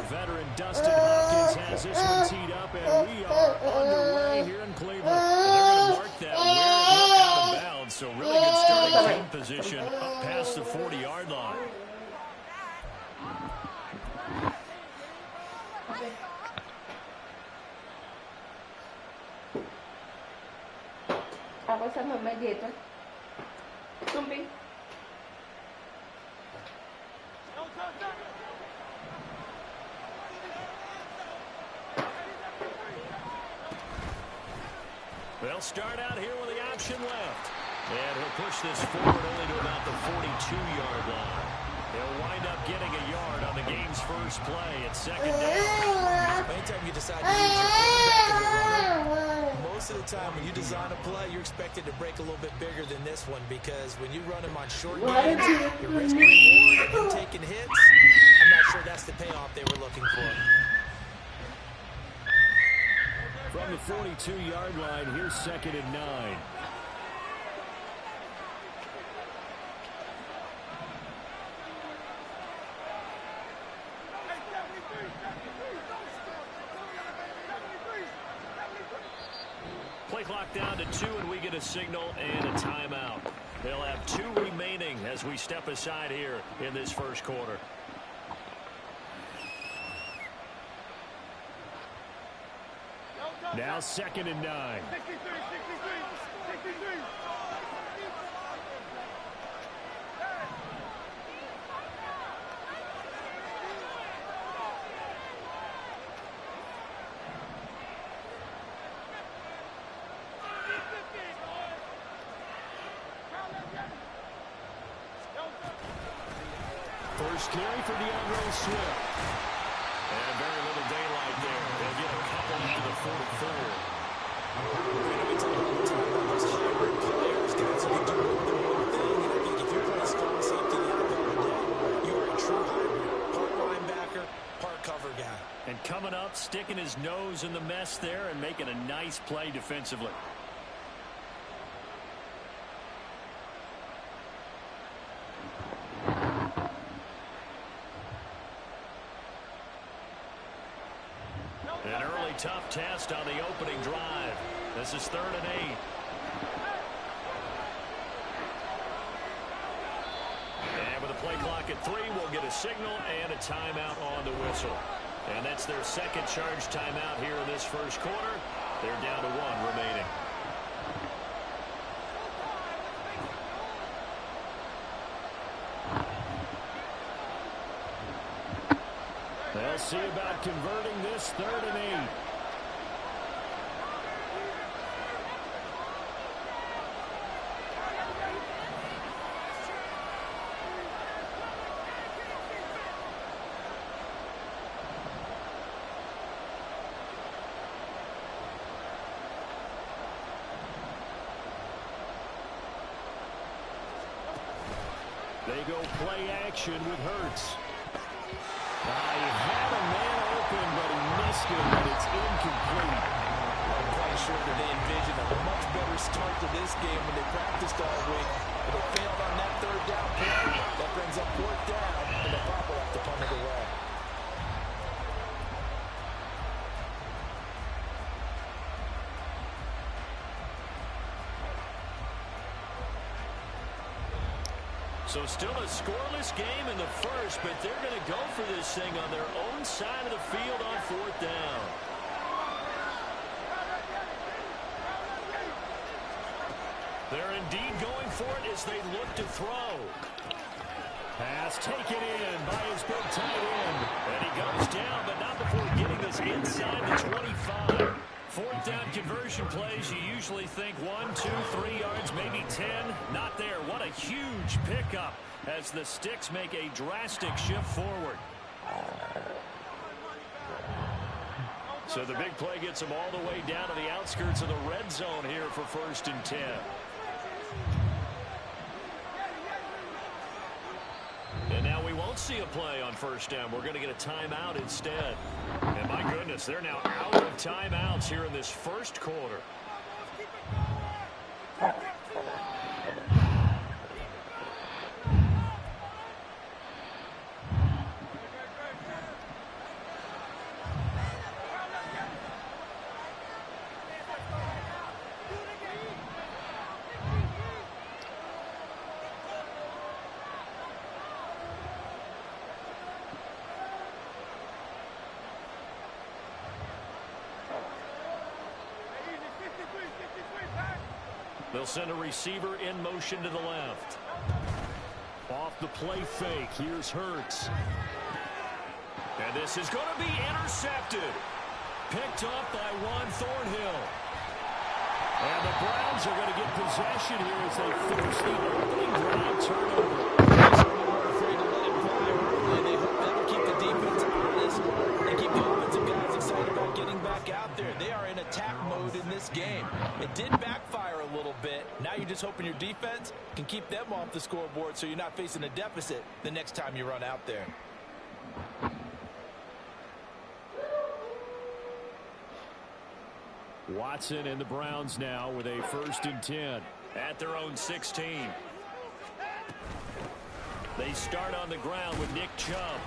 veteran Dustin Hopkins has this one teed up, and we are underway here in Cleveland. And they're going to mark that where it went out of bounds. So really good starting team position up past the 40-yard line. Ako sa mama dito. Tumping. They'll start out here with the option left. And he'll push this forward only to about the 42-yard line. He'll wind up getting a yard on the game's first play at second down. Anytime you decide to use your quarterback as a runner, most of the time when you design a play, you're expected to break a little bit bigger than this one, because when you run them on short games, you're risking reward and taking hits. I'm not sure that's the payoff they were looking for. From the 42-yard line, here's 2nd and 9. Play clock down to 2, and we get a signal and a timeout. They'll have 2 remaining as we step aside here in this first quarter. Now 2nd and 9. First carry for DeAndre Swift. And very little daylight there. They'll get a couple into the 44. We talk all the time about those hybrid players, guys who can do more than one thing. And I think if you're playing strong safety the other day, you are a true hybrid. Part linebacker, part cover guy. And coming up, sticking his nose in the mess there and making a nice play defensively. An early tough test on the opening drive. This is 3rd and 8. And with a play clock at 3, we'll get a signal and a timeout on the whistle. And that's their second charge timeout here in this first quarter. They're down to 1 remaining. They'll see about converting this 3rd and 8. They go play action with Hurts. He had a man open, but he missed it, and it's incomplete. I'm quite sure that they envisioned a much better start to this game when they practiced all week. But they failed on that 3rd down play. That brings up 4th down, and the Pop will have to punt it away. So still a scoreless game in the first, but they're going to go for this thing on their own side of the field on 4th down. They're indeed going for it as they look to throw. Pass taken in by his big tight end. And he goes down, but not before getting this inside the 25. 4th down conversion plays, you usually think 1, 2, 3 yards, maybe 10. Not there. What a huge pickup as the Sticks make a drastic shift forward. So the big play gets them all the way down to the outskirts of the red zone here for 1st and 10. And now we won't see a play on 1st down. We're going to get a timeout instead. And my goodness, they're now out of timeouts here in this first quarter. They'll send a receiver in motion to the left. Off the play fake, here's Hurts. And this is going to be intercepted. Picked up by Juan Thornhill. And the Browns are going to get possession here as they force the opening drive turnover. They're afraid to let it fly early. They hope that'll keep the defense honest and keep the offensive guys excited about getting back out there. They are in attack mode in this game. It did backfire a little bit. Now you're just hoping your defense can keep them off the scoreboard so you're not facing a deficit the next time you run out there. Watson and the Browns now with a 1st and 10 at their own 16. They start on the ground with Nick Chubb.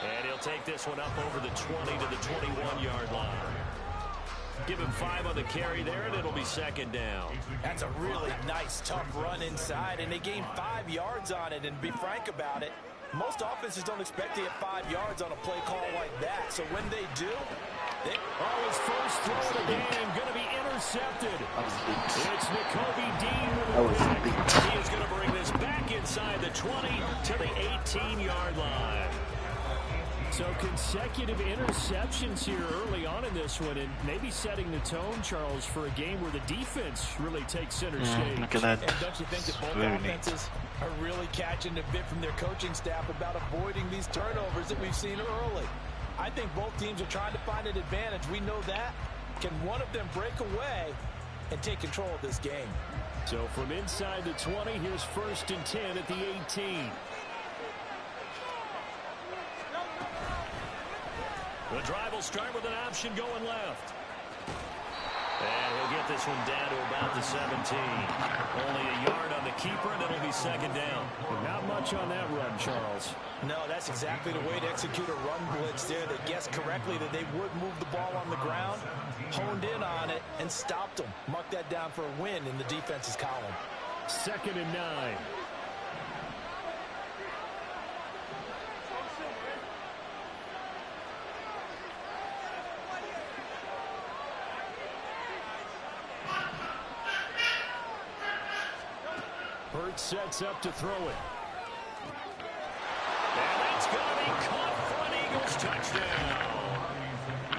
And he'll take this one up over the 20 to the 21-yard line. Give him 5 on the carry there, and it'll be 2nd down. That's a really nice, tough run inside, and they gained 5 yards on it. And be frank about it, most offenses don't expect to get 5 yards on a play call like that. So when they do, his first throw of the game going to be intercepted. It's N'Kobe Dean with a pick. He is going to bring this back inside the 20 to the 18-yard line. So consecutive interceptions here early on in this one, and maybe setting the tone, Charles, for a game where the defense really takes center stage. Look at that. And don't you think that both offenses are really catching a bit from their coaching staff about avoiding these turnovers that we've seen early? I think both teams are trying to find an advantage. We know that. Can one of them break away and take control of this game? So from inside the 20, here's 1st and 10 at the 18. The drive will start with an option going left. And he'll get this one down to about the 17. Only a yard on the keeper, and it'll be 2nd down. Not much on that run, Charles. No, that's exactly the way to execute a run blitz there. They guessed correctly that they would move the ball on the ground, honed in on it, and stopped them. Mark that down for a win in the defense's column. 2nd and 9. Hurts sets up to throw it. And that's going to be caught for an Eagles touchdown.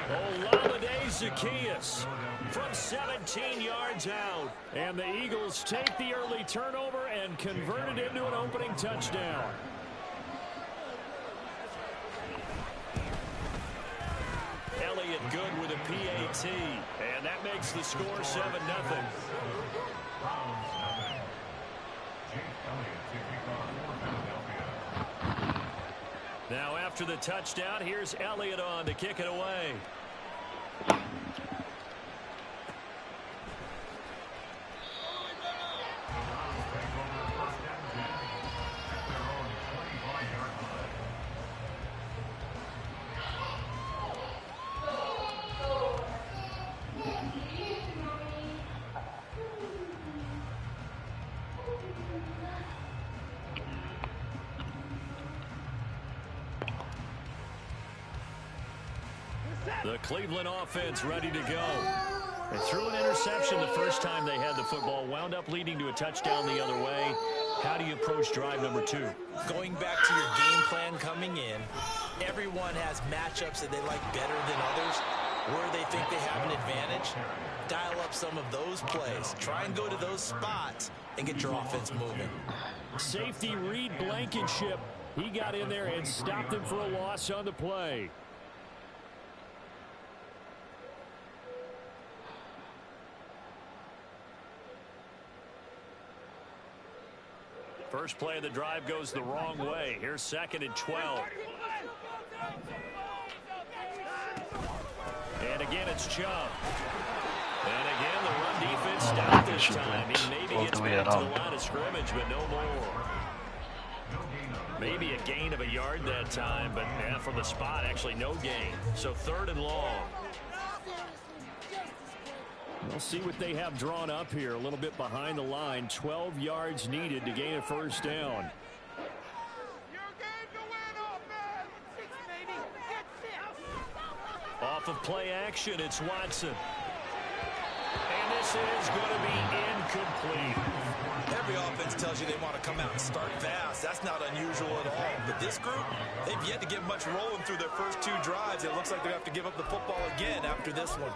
Olamide Zaccheaus from 17 yards out. And the Eagles take the early turnover and convert it into an opening touchdown. Elliott good with a PAT. And that makes the score 7-0. Now after the touchdown, here's Elliott on to kick it away. The Cleveland offense ready to go. They threw an interception the first time they had the football, wound up leading to a touchdown the other way. How do you approach drive number 2? Going back to your game plan coming in, everyone has matchups that they like better than others. Where they think they have an advantage, dial up some of those plays. Try and go to those spots and get your offense moving. Safety Reed Blankenship. He got in there and stopped him for a loss on the play. First play of the drive goes the wrong way. Here's 2nd and 12. And again, it's Chubb. And again, the run defense stopped this time. He maybe gets back to the line of scrimmage, but no more. Maybe a gain of a yard that time, but yeah, from the spot, actually no gain. So 3rd and long. We'll see what they have drawn up here. A little bit behind the line. 12 yards needed to gain a 1st down. Off of play action, it's Watson. And this This is going to be incomplete. Every offense tells you they want to come out and start fast. That's not unusual at all. But this group, they've yet to get much rolling through their first 2 drives. It looks like they have to give up the football again after this one.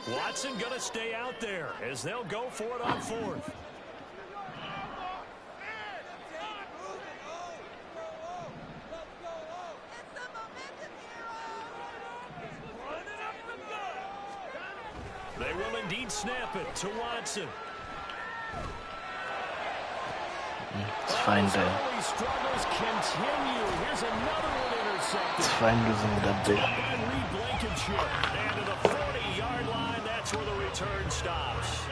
Watson going to stay out there as they'll go for it on 4th. They will indeed snap it to Watson. It's fine though. Struggles continue. Here's another one intercepted. It's fine losing that big. And to the 40-yard line, that's where the return stops.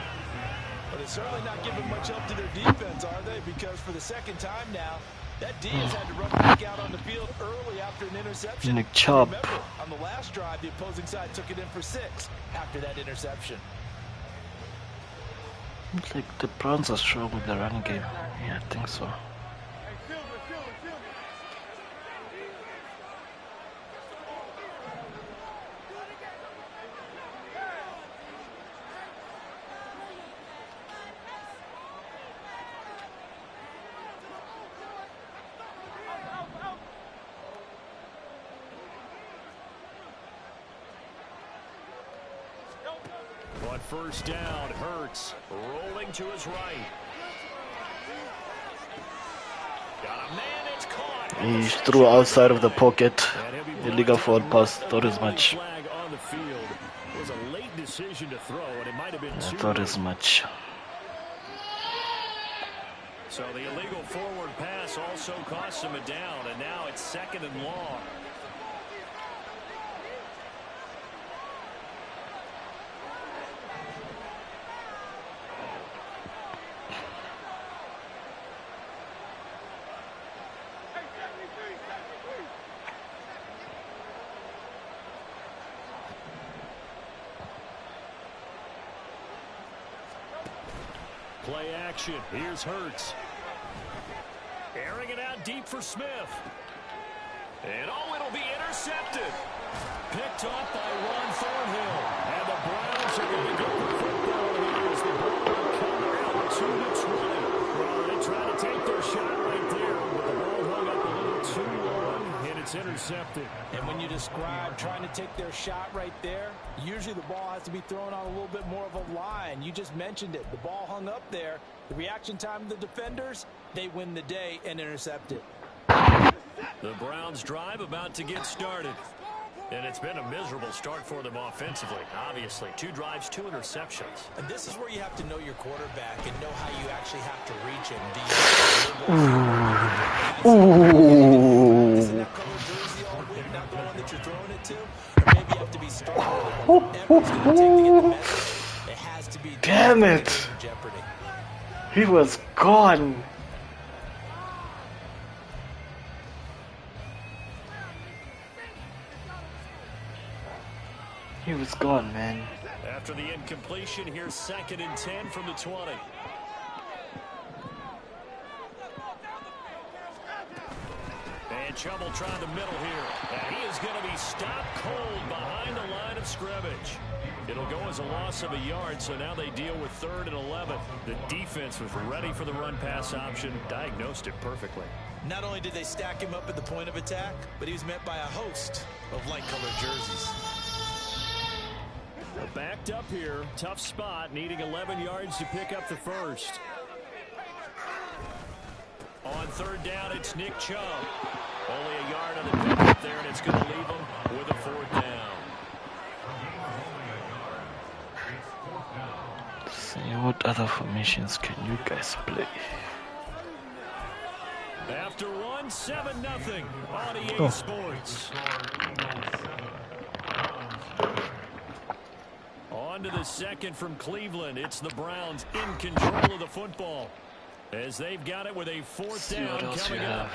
But it's certainly not giving much help to their defense, are they? Because for the second time now, that D has had to run back out on the field early after an interception. Nick Chubb. Remember, on the last drive, the opposing side took it in for 6 after that interception. It's like the Browns are strong with the running game. Yeah, I think so. On first down, Hurts rolling to his right. Got a man, it's caught. He threw outside of the pocket. Illegal forward pass. Thought as much. Flag on the field. It was a late decision to throw, and it might have been I too thought late. as much. So the illegal forward pass also cost him a down, and now it's 2nd and long. Play action. Here's Hurts. Airing it out deep for Smith. And it'll be intercepted. Picked off by Ron Thornhill. And the Browns are going to get the football here as the ball will come out to the 20. Well, they try to take their shot right there, but the ball hung up a little too long, and it's intercepted. And when you describe trying to take their shot right there, usually the ball has to be thrown on a little bit more of a line. You just mentioned it. The ball hung up there. The reaction time of the defenders, they win the day and intercept it. The Browns drive about to get started. And it's been a miserable start for them offensively, obviously. 2 drives, 2 interceptions. And this is where you have to know your quarterback and know how you actually have to reach him. Not the one that you're throwing it to, or maybe you have to be starting with it. Everyone's going to take to get the message. It has to be. Damn it! Jeopardy. He was gone. He was gone, man. After the incompletion, here's 2nd and 10 from the 20. And Chubb will try the middle here. And he is going to be stopped cold behind the line of scrimmage. It'll go as a loss of a yard, so now they deal with 3rd and 11. The defense was ready for the run-pass option, diagnosed it perfectly. Not only did they stack him up at the point of attack, but he was met by a host of light-colored jerseys. Backed up here, tough spot, needing 11 yards to pick up the first. On 3rd down, it's Nick Chubb. Only a yard on the pickup there, and it's going to leave him with a 4th down. See, what other formations can you guys play? After 7-0 on EA Sports. On to the 2nd from Cleveland. It's the Browns in control of the football as they've got it with a 4th down coming up.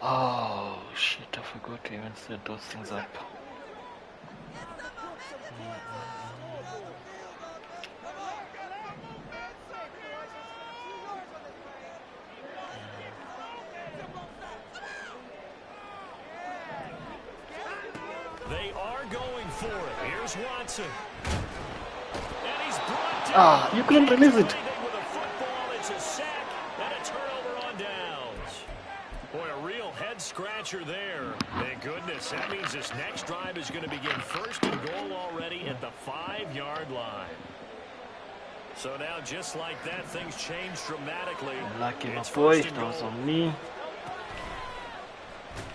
Oh shit, I forgot to even set those things up. They are going for it. Here's Watson. And he's brought down. Ah, you couldn't release it. With a football, it's a sack and a turnover on downs. Boy, a real head scratcher there. Thank goodness. That means this next drive is going to begin first and goal already at the 5-yard line. So now, just like that, things change dramatically. Lucky my It's boy, first and that was goal. on me.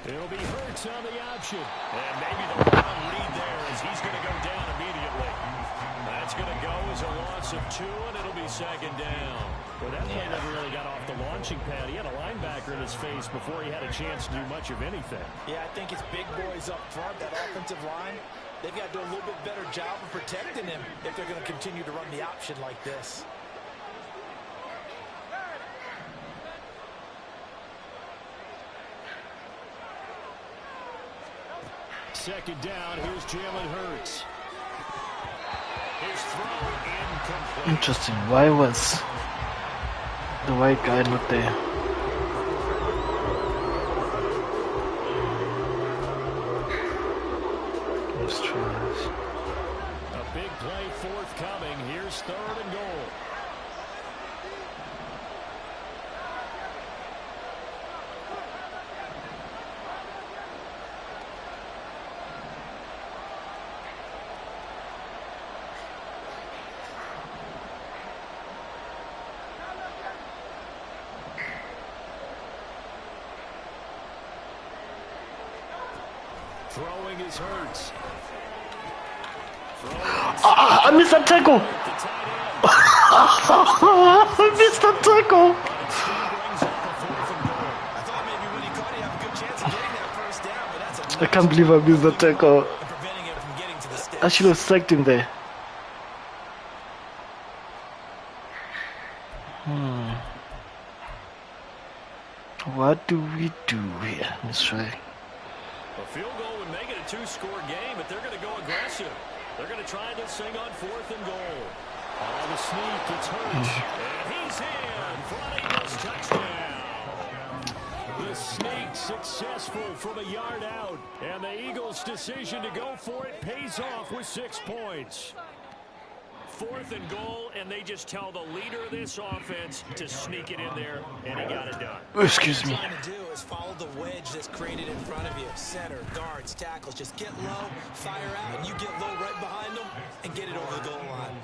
It'll be Hurts on the option. And maybe the wrong lead there as he's going to go down immediately. That's going to go as a loss of 2, and it'll be second down. Well, that play never really got off the launching pad. He had a linebacker in his face before he had a chance to do much of anything. Yeah, I think it's big boys up front, that offensive line. They've got to do a little bit better job of protecting him if they're going to continue to run the option like this. Second down, here's Jalen Hurts. His throw incomplete. Interesting. Why was the white guy not there? Let's try this. A big play forthcoming. Here's 3rd and goal. Throwing his Hurts. I missed that tackle! I missed that tackle! I thought maybe when he caught it, he had a good chance of getting that first down, but that's a I can't believe I missed that tackle. preventing him from getting to the sticks. I should have sacked him there. What do we do here? Let's try. A field goal would make it a 2-score game, but they're going to go aggressive. They're going to try this thing on 4th and goal. On the sneak, it's Hurts. And he's in for an Eagles touchdown. The sneak successful from a yard out. And the Eagles' decision to go for it pays off with 6 points. 4th and goal, and they just tell the leader of this offense to sneak it in there, and he got it done. Excuse me. What you're trying to do is follow the wedge that's created in front of you. Center, guards, tackles. Just get low, fire out, and you get low right behind them and get it over the goal line.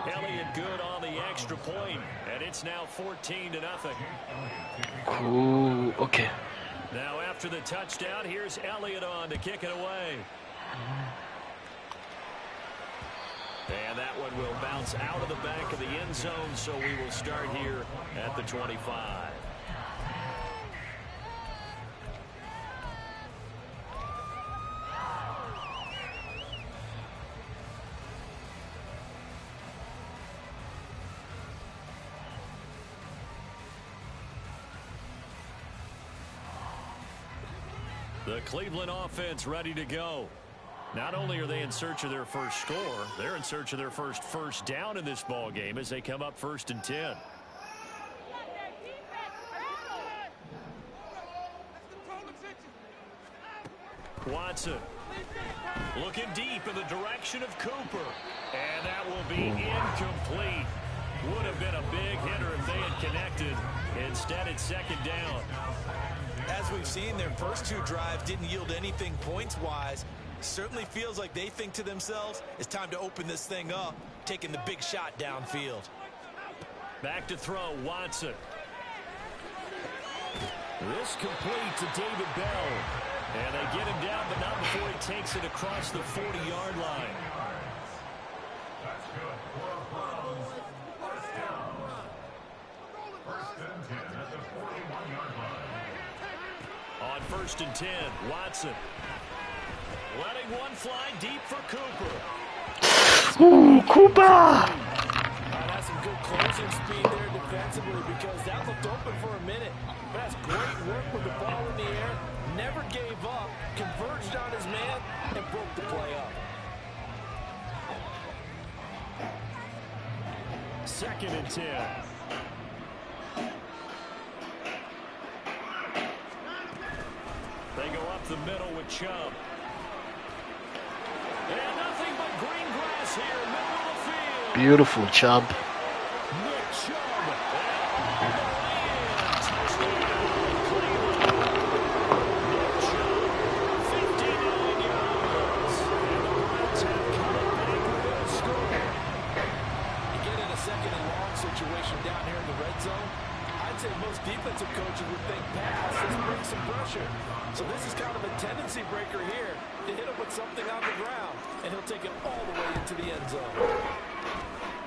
Elliott good on the extra point, and it's now 14-0. Cool. Okay. Now after the touchdown, here's Elliott on to kick it away. And that one will bounce out of the back of the end zone, so we will start here at the 25. The Cleveland offense ready to go. Not only are they in search of their first score, they're in search of their first down in this ball game as they come up 1st and 10. Watson looking deep in the direction of Cooper, and that will be incomplete. Would have been a big hitter if they had connected. Instead, it's 2nd down. As we've seen, their first 2 drives didn't yield anything points-wise. Certainly feels like they think to themselves, it's time to open this thing up, taking the big shot downfield. Back to throw, Watson. This complete to David Bell. And they get him down, but not before he takes it across the 40-yard line. On 1st and 10, Watson. Letting one fly deep for Cooper. Ooh, Cooper! That's some good closing speed there defensively because that looked open for a minute. But that's great work with the ball in the air. converged on his man and broke the play up. 2nd and 10. They go up the middle with Chubb. And nothing but green grass here, middle of the field. Beautiful Chubb. Nick Chubb. And on the way in. Touchdown, Cleveland. Nick Chubb, 59 yards. And the Browns have come up big with a score. You get in a 2nd and long situation down here in the red zone, I'd say most defensive coaches would think pass, let's bring some pressure. So this is kind of a tendency breaker here to hit him with something on the ground, and he'll take it all the way into the end zone.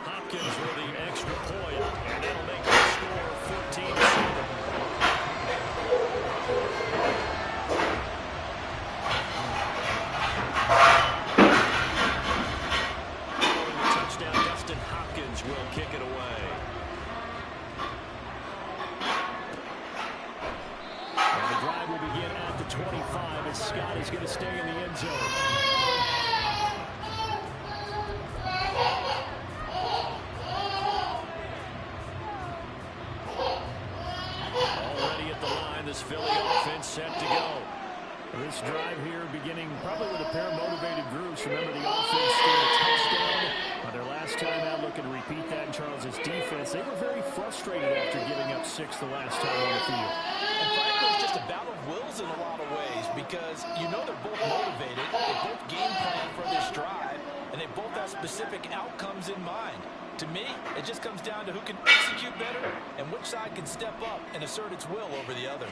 Hopkins with the extra point, and that'll make the score 14-7. Following the touchdown, Dustin Hopkins will kick it away. And the drive will begin at the 25 as Scott is going to stay in the end zone. Already at the line, this Philly offense set to go. This drive here beginning probably with a pair of motivated groups. Remember, the offense scored a touchdown. Their last time out, looking to repeat that in Charles's defense. They were very frustrated after giving up 6 the last time on the field. And frankly, it's just a battle of wills in a lot of ways because you know they're both motivated, they both game plan for this drive, and they both have specific outcomes in mind. To me, it just comes down to who can execute better and which side can step up and assert its will over the other.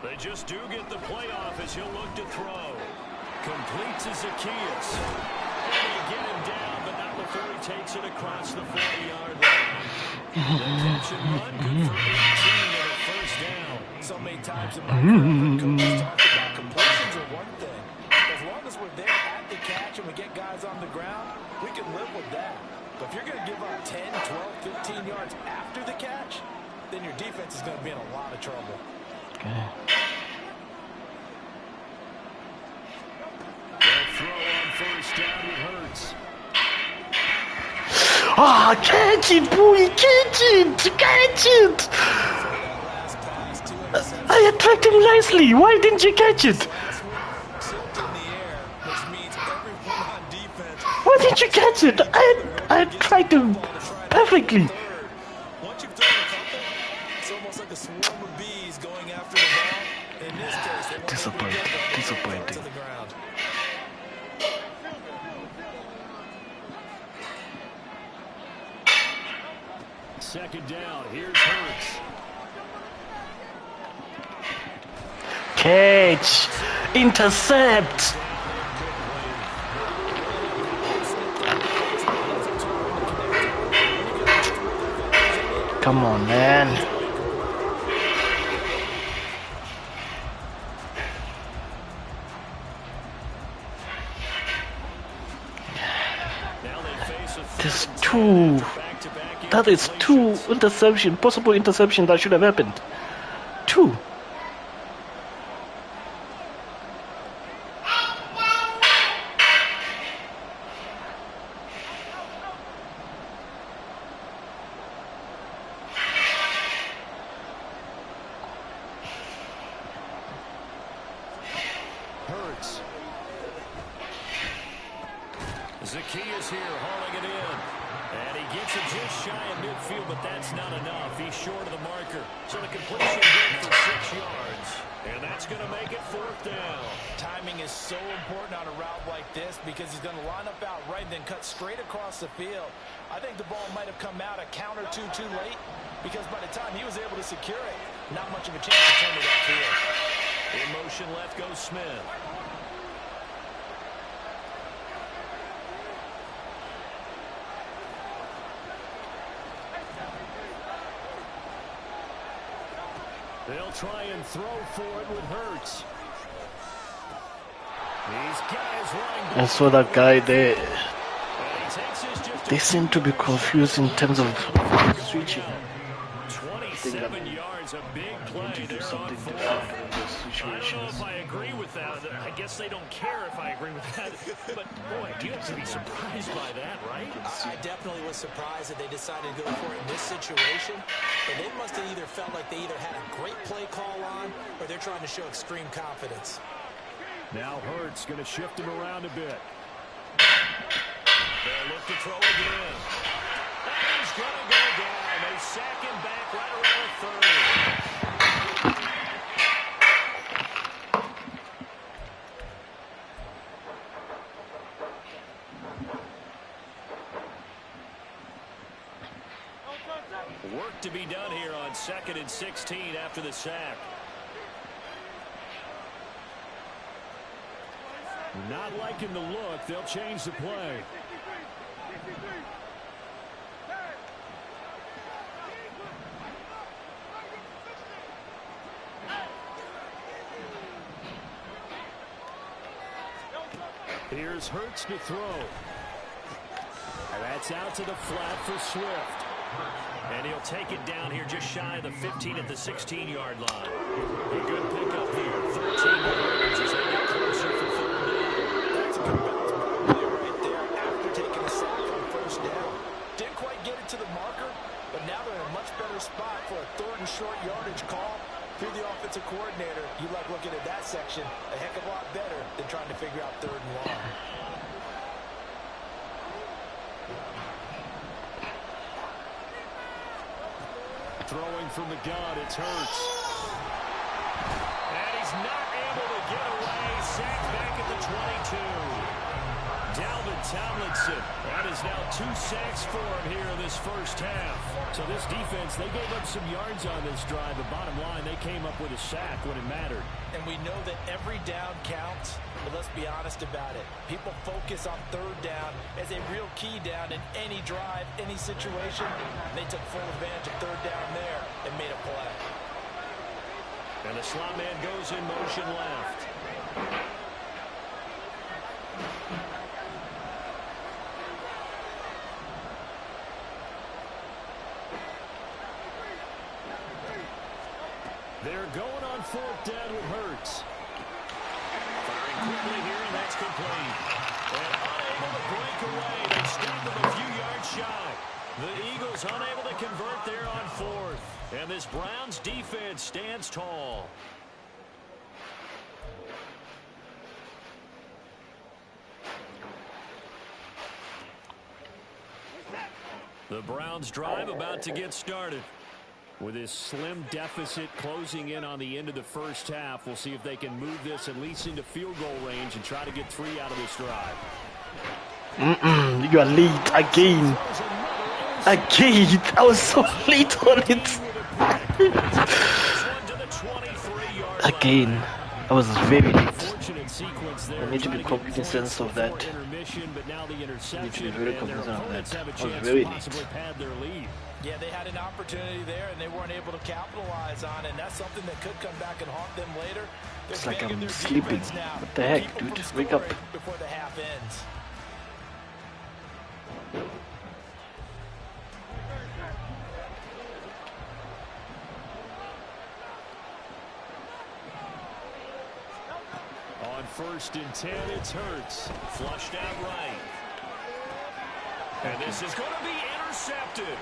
They just do get the playoff as he'll look to throw. Completes to Zacchaeus. And they get him down, but not before he takes it across the 40-yard line. The catch and run, good for 18 and a first down. So many times in my career, coaches talk about completions are one thing. As long as we're there at the catch and we get guys on the ground, we can live with that. But if you're going to give up 10, 12, 15 yards after the catch, then your defense is going to be in a lot of trouble. Okay. They'll throw on first down with Hurts. Ah, catch it, boy, catch it, catch it. I attacked him nicely. Why didn't you catch it? Why didn't you catch it? I tried him perfectly. Once you've thrown a couple, it's almost like a swarm of bees going after the ball. In this case, they want Disappointing. to the ground. Second down, here's Hurts. Catch, intercept. Come on, man. There's two. That is two interception, possible interception that should have happened. Two. Hurts. Zacchaeus here, hauling it in. And he gets it just shy of midfield, but that's not enough. He's short of the marker. So the completion good for 6 yards. And that's going to make it 4th down. Timing is so important on a route like this because he's going to line up out right and then cut straight across the field. I think the ball might have come out a count or two too late because by the time he was able to secure it, not much of a chance to turn it upfield. In motion left goes Smith. They'll try and throw for it with Hurts. These guys running. I saw that guy there. They seem to be confused in terms of switching. 27 yards There's a big play to do there on something fourth. different in those I don't know situations. if I agree with that. I guess they don't care if I agree with that. But, boy, you have to be surprised by that, right? I definitely was surprised that they decided to go for it in this situation. But they must have either felt like they either had a great play call on or they're trying to show extreme confidence. Now Hurts going to shift him around a bit. They'll look to throw again. And he's going to go down. They sack him back right around the third. Work to be done here on 2nd and 16 after the sack. Not liking the look. They'll change the play. Here's Hurts to throw. And that's out to the flat for Swift. And he'll take it down here just shy of the 15 at the 16-yard line. A good pickup here. 13 yards as they get closer for third down. That's a good bounce back play right there after taking a sack on first down. Didn't quite get it to the marker, but now they're in a much better spot for a 3rd and short yardage call. Through the offensive coordinator, you like looking at that section a heck of a lot better than trying to figure out 3rd and long. Throwing from the gun, it's Hurts. And he's not able to get away. Sacked back at the 22. Dalvin Tomlinson. That is now 2 sacks for him here in this first half. So this defense, they gave up some yards on this drive. But bottom line, they came up with a sack when it mattered. And we know that every down counts, but let's be honest about it. People focus on 3rd down as a real key down in any drive, any situation. They took full advantage of 3rd down there and made a play. And the slot man goes in motion left. They're going on 4th down with Hurts. Firing quickly here, and that's complete. And unable to break away. They stop them a few yards shy. The Eagles unable to convert there on 4th. And this Browns defense stands tall. The Browns drive about to get started. With this slim deficit closing in on the end of the first half, we'll see if they can move this at least into field goal range and try to get 3 out of this drive. You are late again. Again. I was so late on it. Again. I was very late. I need to be cognizant of that. I need to be very cognizant of that. I was very late. Yeah, they had an opportunity there, and they weren't able to capitalize on it, and that's something that could come back and haunt them later. It's like I'm sleeping. What the heck, dude? Wake up. Before the half ends. On 1st and 10, it's Hurts. Flushed out right. And this is going to be intercepted.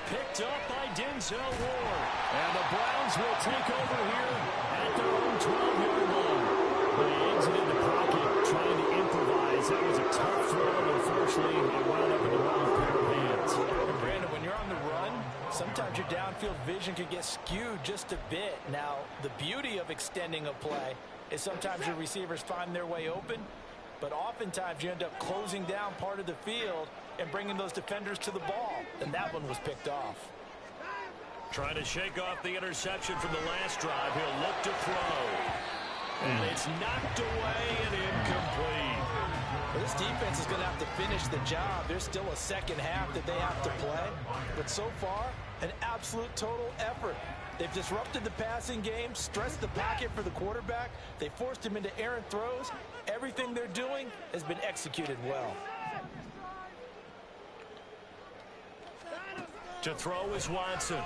Picked up by Denzel Ward. And the Browns will take over here at their own 12-yard line. But he exited the pocket trying to improvise. That was a tough throw, and unfortunately, it wound up in the wrong pair of hands. And Brandon, when you're on the run, sometimes your downfield vision could get skewed just a bit. Now, the beauty of extending a play is sometimes your receivers find their way open, but oftentimes you end up closing down part of the field and bringing those defenders to the ball. And that one was picked off. Trying to shake off the interception from the last drive. He'll look to throw. And it's knocked away and incomplete. Well, this defense is going to have to finish the job. There's still a second half that they have to play. But so far, an absolute total effort. They've disrupted the passing game, stressed the pocket for the quarterback. They forced him into errant throws. Everything they're doing has been executed well. To throw is Watson.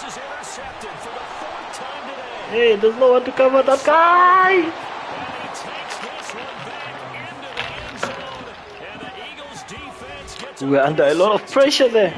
This is intercepted for the 4th time today. Hey, there's no one to cover that guy. And he takes this one back into the end zone. And the Eagles defense gets We were under a lot of pressure there.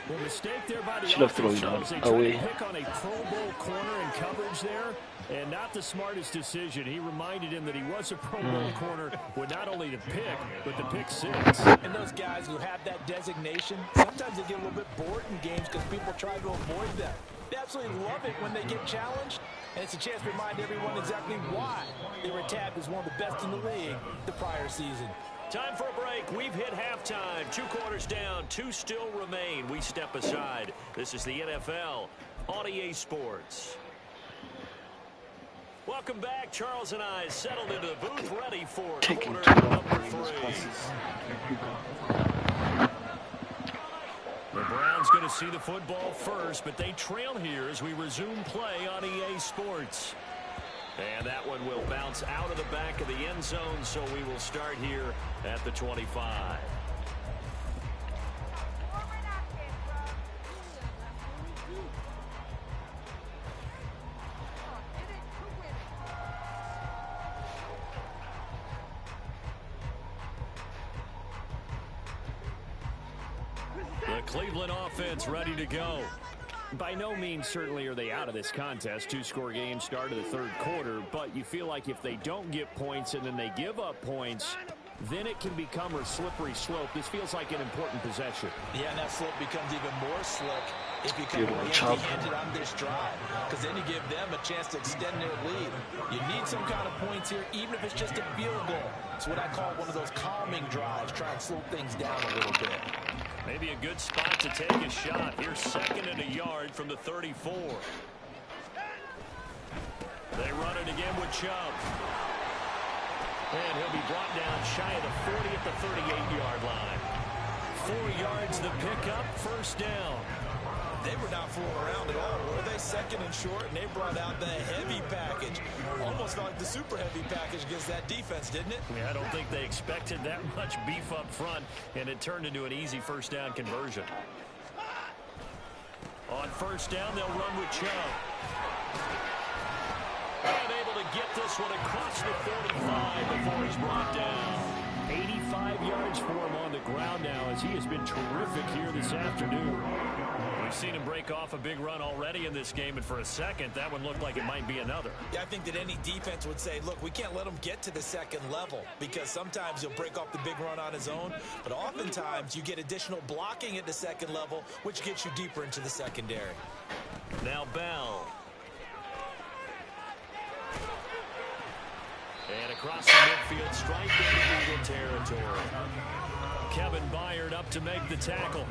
The mistake there by the Should have thrown it offense, they away. tried to pick on a Pro Bowl corner in coverage there, and not the smartest decision. He reminded him that he was a Pro Bowl corner with not only the pick, but the pick 6. And those guys who have that designation, sometimes they get a little bit bored in games because people try to avoid them. They absolutely love it when they get challenged, and it's a chance to remind everyone exactly why they were tabbed as one of the best in the league the prior season. Time for a break. We've hit halftime. 2 quarters down. 2 still remain. We step aside. This is the NFL on EA Sports. Welcome back. Charles and I settled into the booth, ready for Taking quarter too long number for those 3. passes. The Browns going to see the football first, but they trail here as we resume play on EA Sports. And that one will bounce out of the back of the end zone, so we will start here at the 25. The Cleveland offense ready to go. By no means certainly are they out of this contest. 2-score game start of the 3rd quarter, but you feel like if they don't get points and then they give up points, then it can become a slippery slope. This feels like an important possession. Yeah, and that slope becomes even more slick if you come Beautiful away job. empty-handed on this drive, because then you give them a chance to extend their lead. You need some kind of points here, even if it's just a field goal. It's what I call one of those calming drives, try and slow things down a little bit. Maybe a good spot to take a shot. Here's 2nd and a yard from the 34. They run it again with Chubb. And he'll be brought down shy of the 40 at the 38-yard line. 4 yards the pickup, 1st down. They were not fooling around at all, were they? 2nd and short, and they brought out the heavy package. Almost like the super heavy package against that defense, didn't it? Yeah, I don't think they expected that much beef up front, and it turned into an easy 1st down conversion. On 1st down, they'll run with Chubb. And able to get this one across the 45 before he's brought down. 85 yards for him on the ground now, as he has been terrific here this afternoon. We've seen him break off a big run already in this game, and for a second, that one looked like it might be another. Yeah, I think that any defense would say, look, we can't let him get to the 2nd level, because sometimes he'll break off the big run on his own, but oftentimes you get additional blocking at the 2nd level, which gets you deeper into the secondary. Now Bell. And across the midfield, strike into Eagle territory. Kevin Byard up to make the tackle.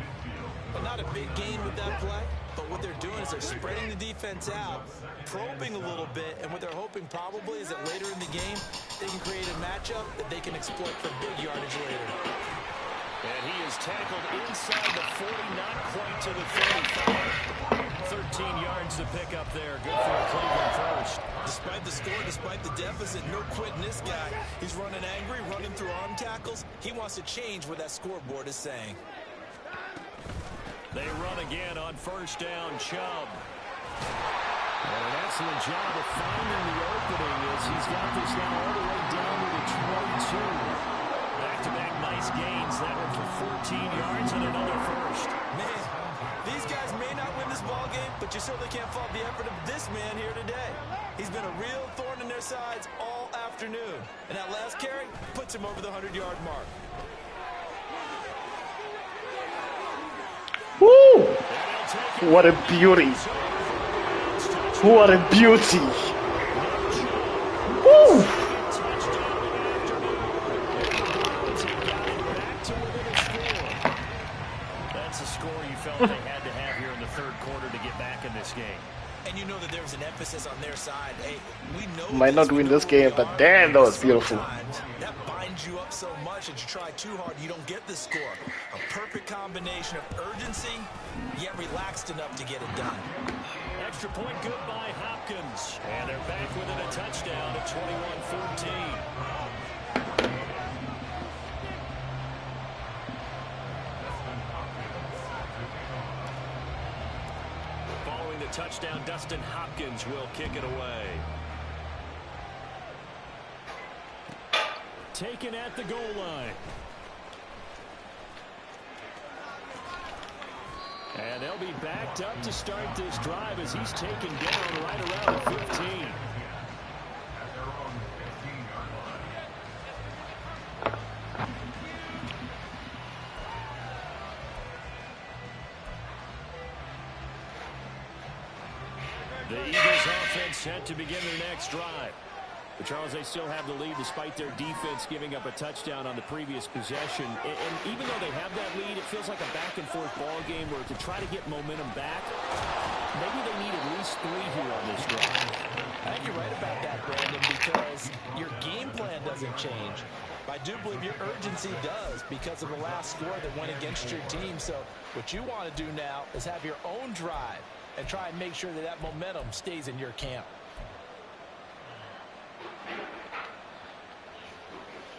But not a big gain with that play, but what they're doing is they're spreading the defense out, probing a little bit, and what they're hoping probably is that later in the game, they can create a matchup that they can exploit for big yardage later. And he is tackled inside the 40, not quite to the 35. 13 yards to pick up there. Good for Cleveland first. Despite the score, despite the deficit, no quitting this guy. He's running angry, running through arm tackles. He wants to change what that scoreboard is saying. They run again on 1st down, Chubb. And an excellent job of finding the opening as he's got this now all the way down to the 22. Back-to-back nice gains. That one for 14 yards and another first. Man, these guys may not win this ball game, but you certainly can't fault the effort of this man here today. He's been a real thorn in their sides all afternoon. And that last carry puts him over the 100-yard mark. Woo! What a beauty! What a beauty! Woo! That's a score you felt they had to have here in the 3rd quarter to get back in this game. And you know that there's an emphasis on their side. Hey, we know Might not win this game, but damn, that was beautiful. That binds you up so much that you try too hard, you don't get the score. A perfect combination of urgency, yet relaxed enough to get it done. Extra point good by Hopkins. And they're back within a touchdown at 21-14. touchdown. Dustin Hopkins will kick it away. Taken at the goal line. And they'll be backed up to start this drive as he's taken down right around the 15. The Eagles offense set to begin their next drive. But Charles, they still have the lead despite their defense giving up a touchdown on the previous possession. And even though they have that lead, it feels like a back-and-forth ball game where to try to get momentum back, maybe they need at least 3 here on this drive. I think you're right about that, Brandon, because your game plan doesn't change. I do believe your urgency does because of the last score that went against your team. So what you want to do now is have your own drive and try and make sure that that momentum stays in your camp.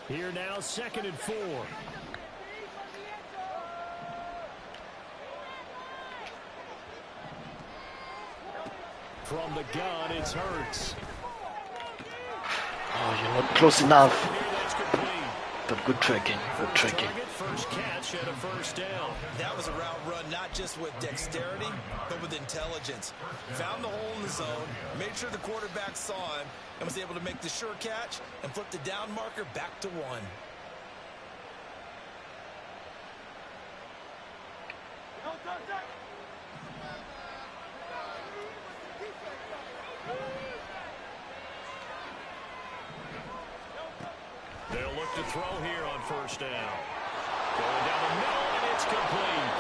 Here now, 2nd and 4. From the gun, it's Hurts. Oh, you're not close enough. But good tracking, good tracking. First catch and a first down. That was a route run not just with dexterity, but with intelligence. Found the hole in the zone, made sure the quarterback saw him, and was able to make the sure catch and flip the down marker back to 1. They'll look to throw here on first down. Going down the middle, and it's complete.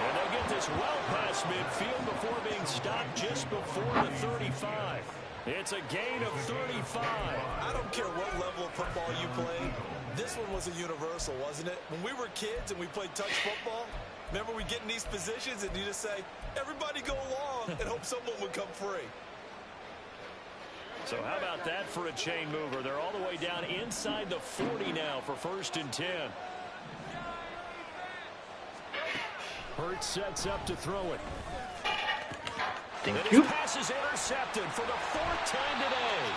And they'll get this well past midfield before being stopped just before the 35. It's a gain of 35. I don't care what level of football you played. This one was a universal, wasn't it? When we were kids and we played touch football, remember we get in these positions and you just say, everybody go along and hope someone would come free. So how about that for a chain mover? They're all the way down inside the 40 now for 1st and 10. Hurts sets up to throw it. Thank and you. His pass is intercepted for the 4th time today.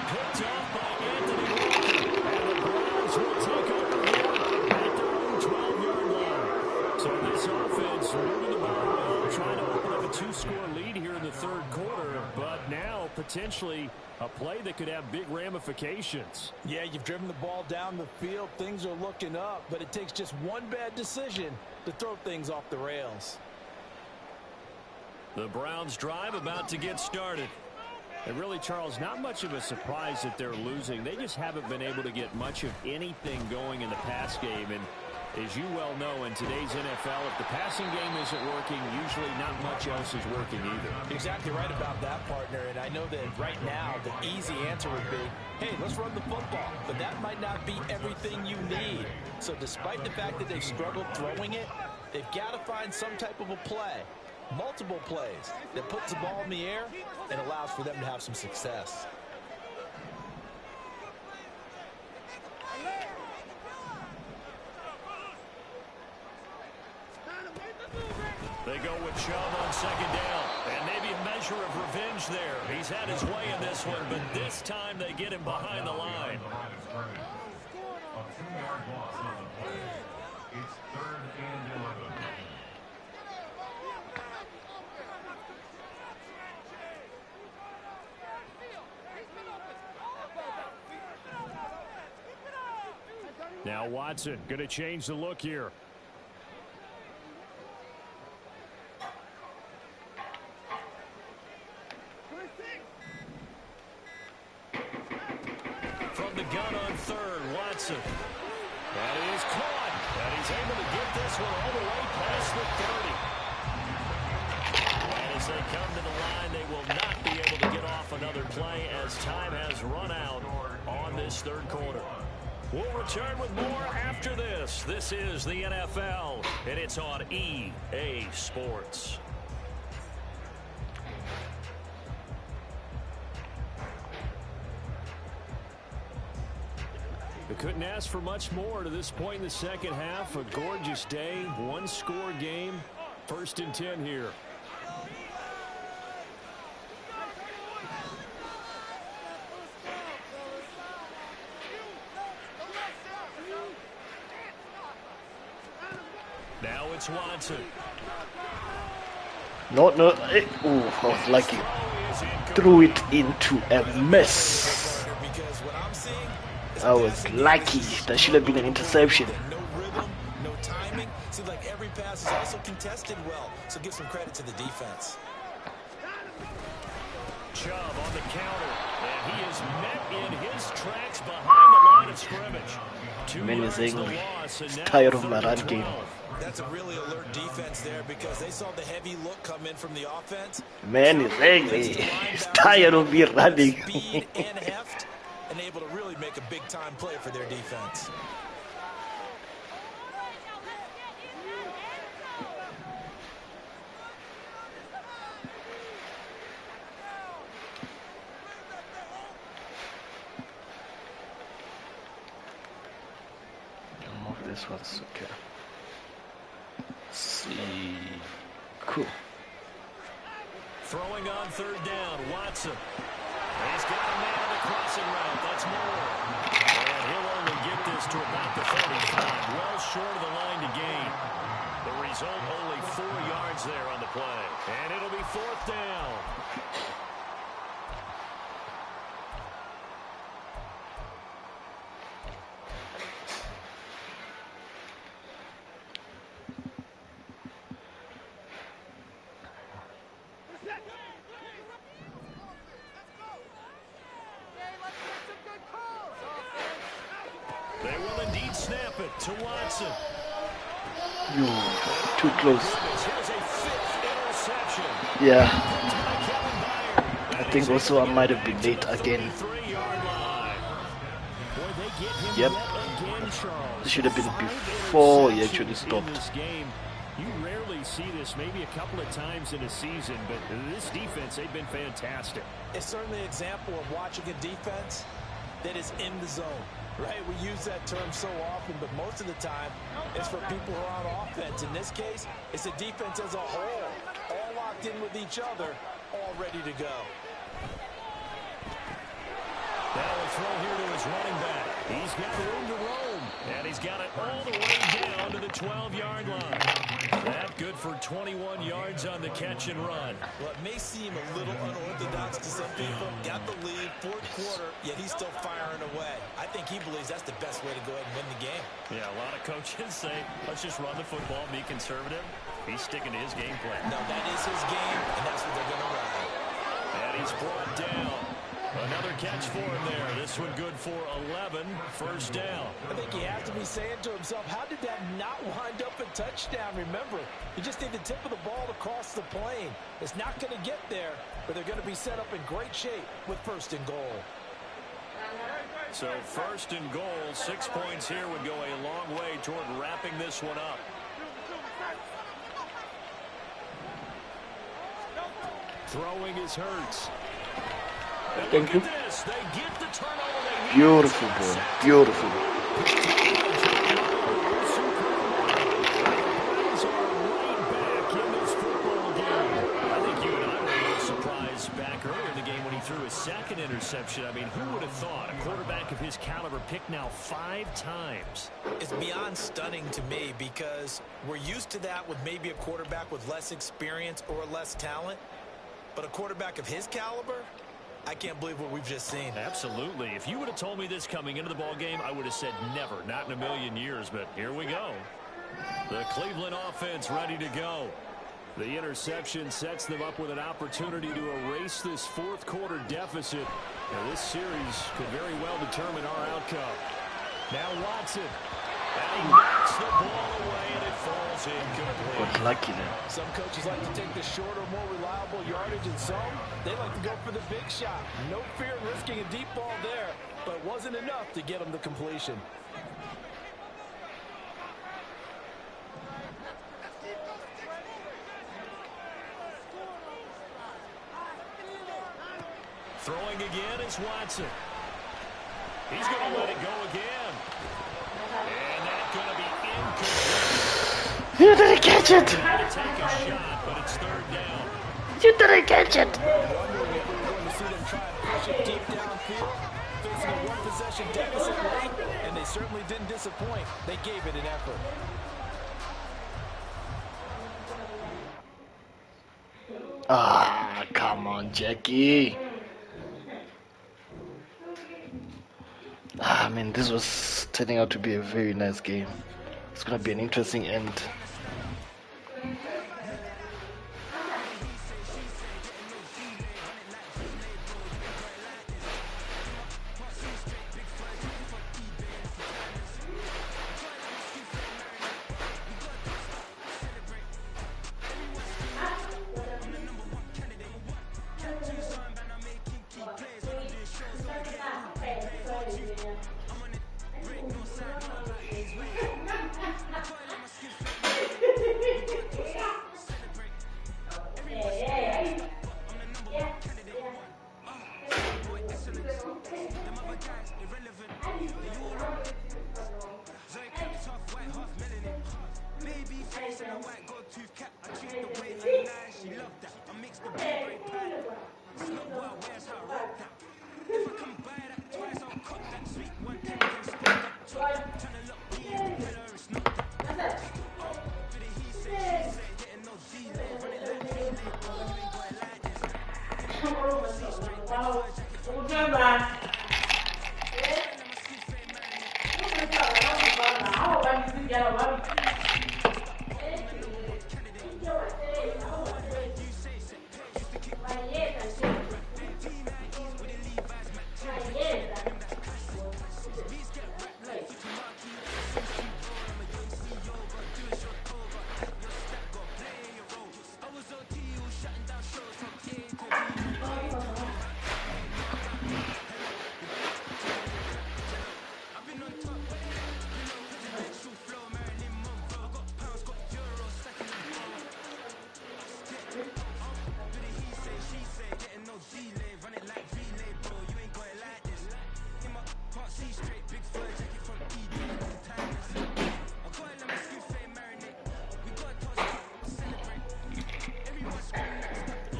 Picked off by Anthony Walker. And the Browns will take over here at their own 12-yard line. So this offense moving the ball well, trying to open up a 2-score lead here in the 3rd quarter. But now potentially a play that could have big ramifications. Yeah, you've driven the ball down the field. Things are looking up, but it takes just one bad decision to throw things off the rails. The Browns drive about to get started. And really, Charles, not much of a surprise that they're losing. They just haven't been able to get much of anything going in the pass game. And as you well know, in today's NFL, if the passing game isn't working, usually not much else is working either. Exactly right about that, partner. And I know that right now the easy answer would be, hey, let's run the football. But that might not be everything you need. So despite the fact that they've struggled throwing it, they've got to find some type of a play, multiple plays, that puts the ball in the air and allows for them to have some success. They go with Chubb on 2nd down. And maybe a measure of revenge there. He's had his way in this one, but this time they get him behind the line. It's 3rd and 11. Now Watson going to change the look here. From the gun on 3rd, Watson. That is caught. And he's able to get this one all the way past the 30. And as they come to the line, they will not be able to get off another play as time has run out on this 3rd quarter. We'll return with more after this. This is the NFL, and it's on EA Sports. They couldn't ask for much more to this point in the 2nd half. A gorgeous day, 1-score game. 1st and 10 here. Now it's Watson. No, no. Oh, I was lucky. Threw it into a mess. I was lucky. That should have been an interception. No rhythm, no timing. Seems like every pass is also contested well. So give some credit to the defense. Chubb on the counter, and he is met in his tracks behind the line of scrimmage. Man is angry. He's tired of my run game. That's a really alert defense there because they saw the heavy look come in from the offense. Man is angry. He's tired of me running. Speed and heft, and able to really make a big-time play for their defense. This one's okay. See, cool. Throwing on third down, Watson. He's got a man on the crossing route. That's more. And he'll only get this to about the 35. Well short of the line to gain. The result, only 4 yards there on the play. And it'll be fourth down. They will indeed snap it to Watson. You too close. Here's a 5th interception. Yeah. By Kevin Byard. I think also I might have been late again. 3-yard line. Boy, they get him Yep. yet again, Charles. It should have been 5 before he actually interceptions in stopped. this game. You rarely see this, maybe a couple of times in a season, but this defense, they've been fantastic. It's certainly an example of watching a defense that is in the zone, right? We use that term so often, but most of the time, it's for people who are on offense. In this case, it's a defense as a whole, all locked in with each other, all ready to go. Now a throw here to his running back. He's got room to roam, and he's got it all the way down to the 12-yard line. That good for 21 yards on the catch and run. Well, it may seem a little unorthodox to some people. Got the lead, fourth quarter, yet he's still firing away. I think he believes that's the best way to go ahead and win the game. Yeah, a lot of coaches say, let's just run the football, be conservative. He's sticking to his game plan. No, that is his game, and that's what they're going to run. And he's brought down. Another catch for him there. This one good for 11. First down. I think he has to be saying to himself, how did that not wind up a touchdown? Remember, you just need the tip of the ball to cross the plane. It's not going to get there, but they're going to be set up in great shape with first and goal. So first and goal, 6 points here would go a long way toward wrapping this one up. Throwing is Hurts. Thank you. This. They get the turnover. Beautiful boy. Beautiful. I think you and I were a little surprised back earlier in the game when he threw his second interception. I mean, who would have thought a quarterback of his caliber picked now 5 times? It's beyond stunning to me because we're used to that with maybe a quarterback with less experience or less talent. But a quarterback of his caliber, I can't believe what we've just seen. Absolutely. If you would have told me this coming into the ball game, I would have said never, not in a million years. But here we go. The Cleveland offense ready to go. The interception sets them up with an opportunity to erase this fourth quarter deficit. Now, this series could very well determine our outcome. Now Watson. And he knocks the ball away, and it falls incomplete. Got lucky there. Some coaches like to take the shorter, more reliable yardage, and some, they like to go for the big shot. No fear in risking a deep ball there, but it wasn't enough to get them to completion. Throwing again is Watson. He's going to let it go again. And that's going to be incomplete. You didn't catch it. Take a shot, but it's third down. You didn't catch it. Wondering if we were going to see them try to push it deep downfield, facing a one-possession deficit late, and they certainly didn't disappoint. They gave it an effort. Ah, come on, Jackie. I mean, this was turning out to be a very nice game. It's gonna be an interesting end.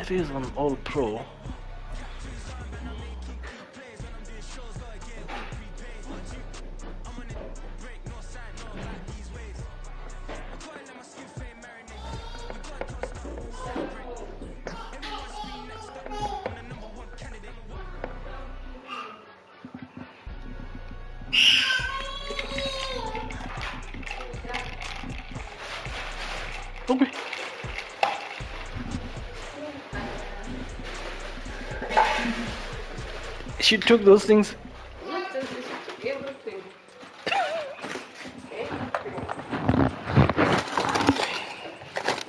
It is on All Pro. Okay. She took those things. Not just this, everything.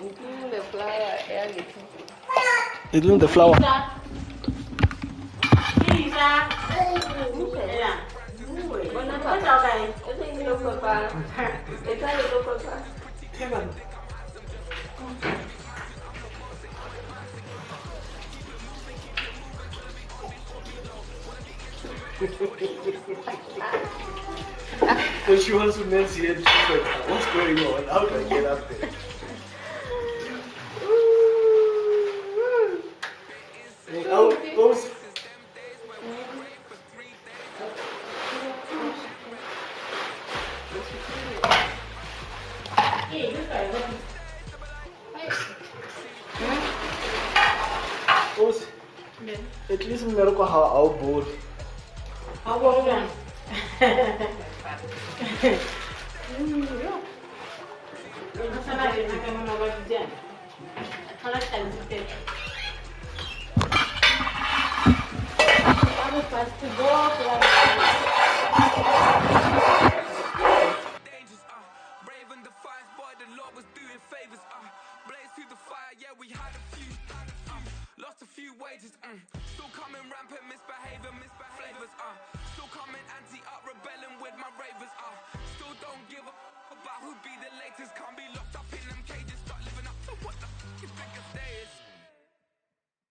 Including the flower, everything. Including the flower. So she wants to men's here and she's like, what's going on? How do I get up there? At least mmereko ha a o board. Lost a few wages, still coming rampant, misbehaving, misbehaviors, still coming anti-up, rebelling with my ravers, still don't give a about who be the latest, can't be locked up in them cages, start living up to what the is biggest days.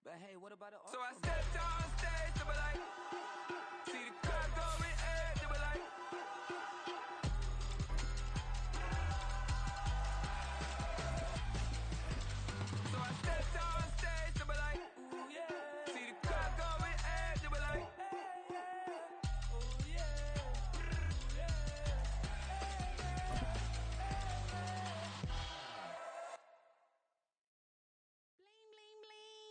But hey, what about it? So I stepped on stage, they were like, see the crowd going air, they were like, so I stepped on stage, they were like, ooh yeah, see the crowd going air, they were like, oh yeah, bling bling bling.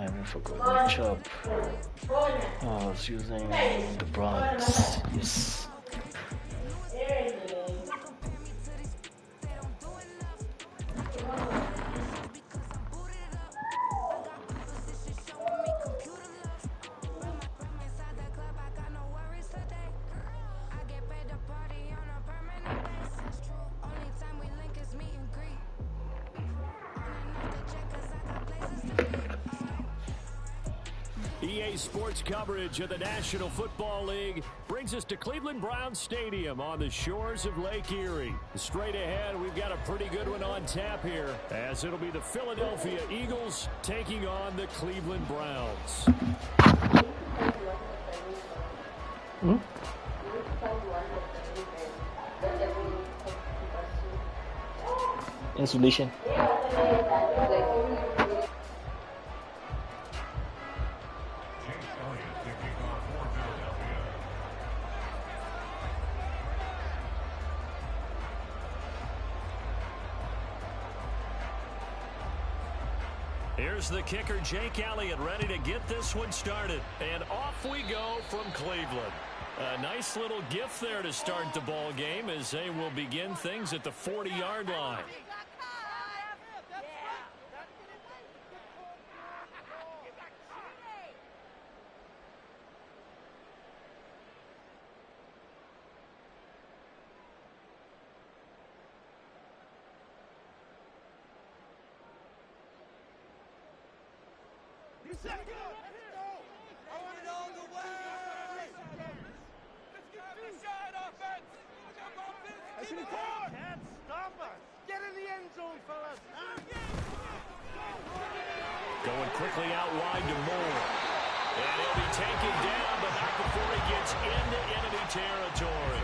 I even forgot my chop. Oh, I was using the bronze. Yes. EA Sports coverage of the National Football League brings us to Cleveland Browns Stadium on the shores of Lake Erie. Straight ahead, we've got a pretty good one on tap here, as it'll be the Philadelphia Eagles taking on the Cleveland Browns. Insulation. Here's the kicker, Jake Elliott, ready to get this one started. And off we go from Cleveland. A nice little gift there to start the ball game as they will begin things at the 40-yard line. Going quickly out wide to Moore. And he'll be taken down, but not before he gets into enemy territory.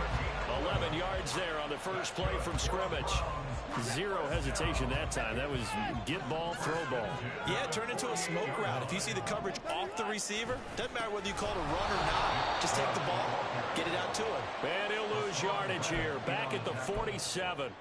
11 yards there on the first play from scrimmage. Zero hesitation that time. That was get ball, throw ball. Yeah, turn into a smoke route. If you see the coverage off the receiver, doesn't matter whether you call it a run or not. Just take the ball, get it out to him. And he'll lose yardage here. Back at the 47.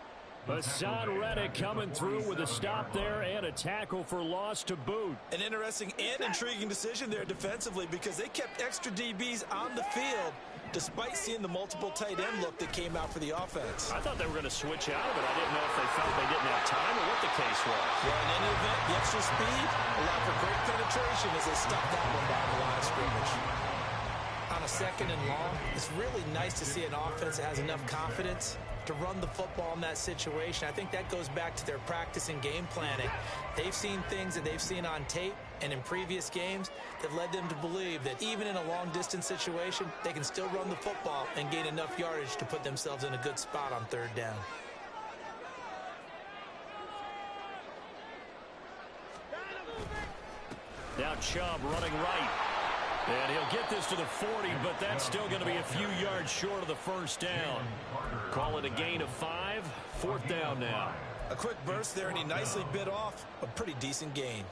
Hassan Reddick coming through with a stop there and a tackle for loss to boot. An interesting and intriguing decision there defensively because they kept extra DBs on the field despite seeing the multiple tight end look that came out for the offense. I thought they were going to switch out of it. I didn't know if they felt they didn't have time or what the case was. Well, in any event, the extra speed allowed for great penetration as they stopped that one down the line of scrimmage. On a second and long, it's really nice to see an offense that has enough confidence to run the football in that situation. I think that goes back to their practice and game planning. They've seen things that they've seen on tape and in previous games that led them to believe that even in a long-distance situation, they can still run the football and gain enough yardage to put themselves in a good spot on third down. Now Chubb running right. And he'll get this to the 40, but that's still going to be a few yards short of the first down. Call it a gain of 5. Fourth down now. A quick burst there, and he nicely bit off a pretty decent gain.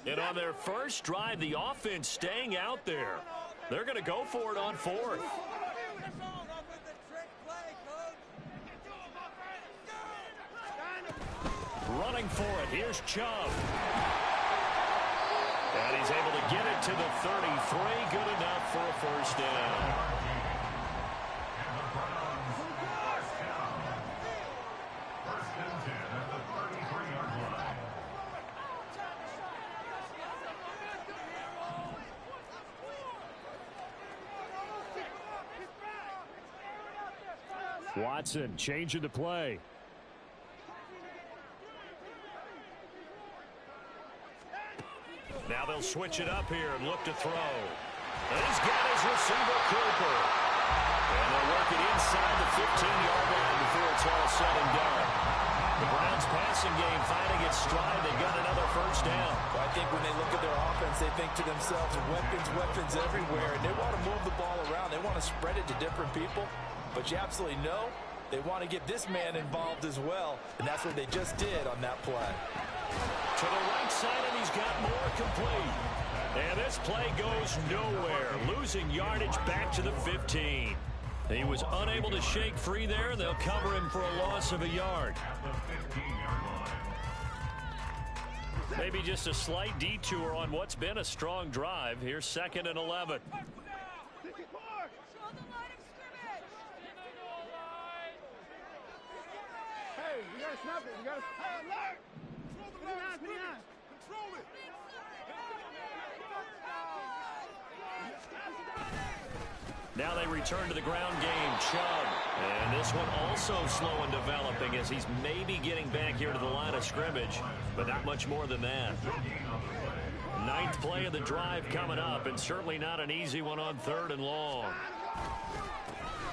And on their first drive, the offense staying out there. They're going to go for it on fourth. Running for it. Here's Chubb. And he's able to get it to the 33. Good enough for a first down. Watson changing the play. Now they'll switch it up here and look to throw. And he's got his receiver Cooper. And they'll work it inside the 15-yard line before it's all said and done. The Browns' passing game finding its stride. They got another first down. Well, I think when they look at their offense, they think to themselves, weapons everywhere, and they want to move the ball around. They want to spread it to different people, but you absolutely know they want to get this man involved as well, and that's what they just did on that play. To the right side, and he's got more complete. And this play goes nowhere, losing yardage back to the 15. He was unable to shake free there, and they'll cover him for a loss of a yard. Maybe just a slight detour on what's been a strong drive. Here's 2nd and 11. Hey, you gotta snap it. You gotta alert. Control it. Now they return to the ground game. Chubb. And this one also slow in developing as he's maybe getting back here to the line of scrimmage, but not much more than that. 9th play of the drive coming up, and certainly not an easy one on 3rd and long.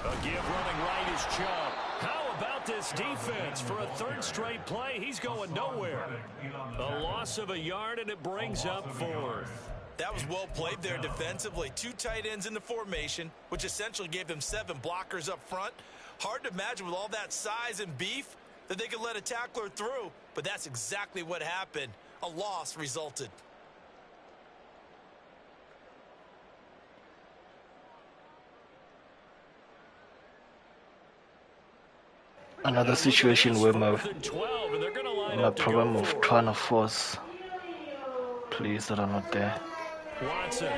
A give running right is Chubb. How about this defense? For a 3rd straight play, he's going nowhere. A loss of a yard, and it brings up 4th. That was well played there defensively. 2 tight ends in the formation, which essentially gave them 7 blockers up front. Hard to imagine with all that size and beef that they could let a tackler through, but that's exactly what happened. A loss resulted. Another situation where my problem of trying to force plays that are not there. Watson.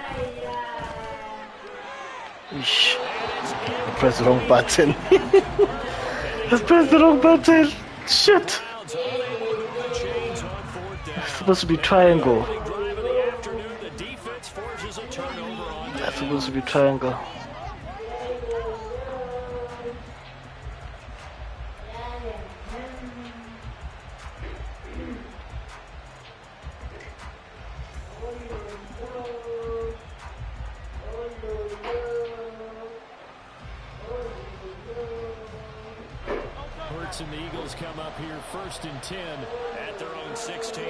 Ish. I pressed the wrong button. I pressed the wrong button. Shit. It's supposed to be triangle. That's supposed to be triangle. And the Eagles come up here 1st and 10 at their own 16.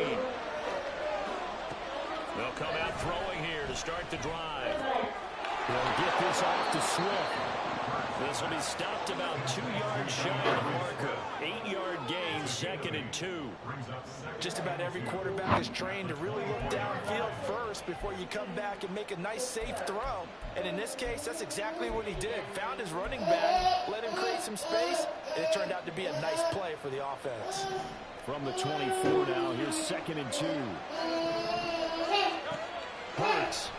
They'll come out throwing here to start the drive. They'll get this off to Swift. This will be stopped about 2 yards shy of the marker. 8-yard gain, 2nd and 2. Just about every quarterback is trained to really look downfield first before you come back and make a nice, safe throw. And in this case, that's exactly what he did. Found his running back, let him create some space, and it turned out to be a nice play for the offense. From the 24 now, here's 2nd and 2. Hurts.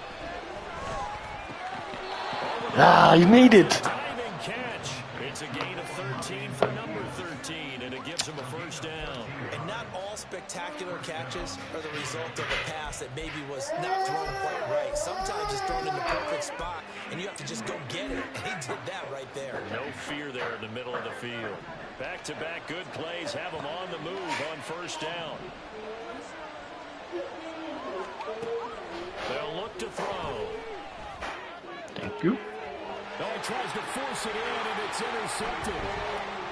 Ah, you made it. Diving catch. It's a gain of 13 for number 13, and it gives him a first down. And not all spectacular catches are the result of a pass that maybe was not thrown quite right. Sometimes it's thrown in the perfect spot, and you have to just go get it. And he did that right there. No fear there in the middle of the field. Back-to-back good plays have him on the move on first down. They'll look to throw. Thank you. No, he tries to force it in, and it's intercepted.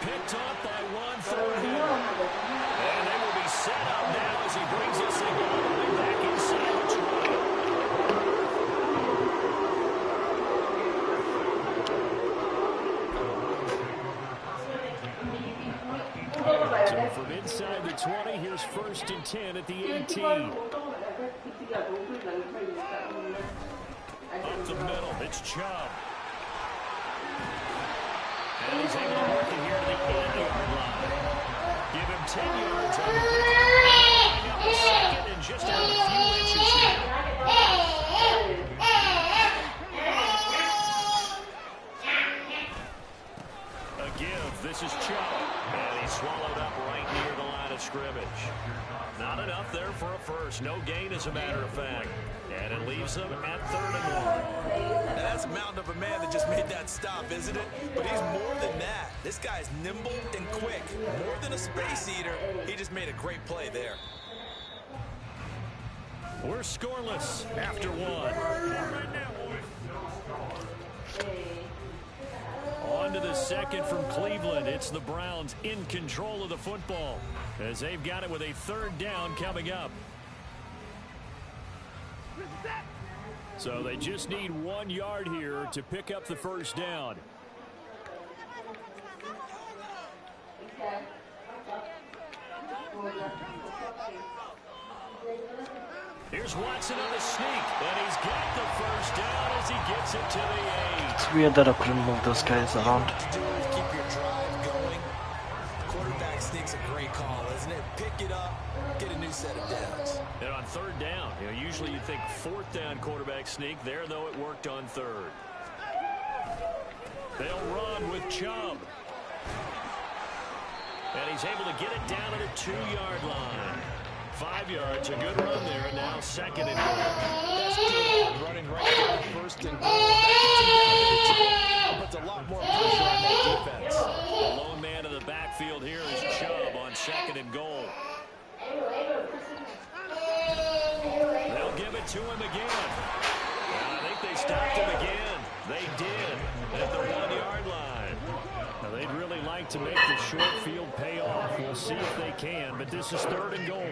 Picked up by 1 down. And they will be set up now as he brings this thing all the way back inside the 20. So from inside the 20, here's 1st and 10 at the 18. Up the middle, it's Chubb. And he's able to work it here to the 8-yard line. Give him 10 yards on the ground. Up a 2nd and just out a few inches here. A give, this is Chubb. And he's swallowed up right near the line of scrimmage. Not enough there for a first. No gain, as a matter of fact. And it leaves them at 3rd and 1. Now that's a mountain of a man that just made that stop, isn't it? But he's more than that. This guy's nimble and quick. More than a space eater. He just made a great play there. We're scoreless after 1. On to the second from Cleveland. It's the Browns in control of the football as they've got it with a third down coming up. So they just need 1 yard here to pick up the first down. Here's Watson on the sneak, and he's got the first down as he gets it to the 8. It's weird that I couldn't move those guys around. Keep your drive going. Quarterback sneak's a great call, isn't it? Pick it up, get a new set of downs. And on third down, usually you think fourth down quarterback sneak. There, though, it worked on third. They'll run with Chubb. And he's able to get it down to the 2-yard line. 5 yards, a good run there, and now second and goal. That's good. Running right down first and goal. Puts a lot more pressure on that defense. The lone man in the backfield here is Chubb on second and goal. They'll give it to him again. And I think they stopped him again. They did at the 1-yard line. Now, they'd really like to make the short field pay off. We'll see if they can, but this is third and goal.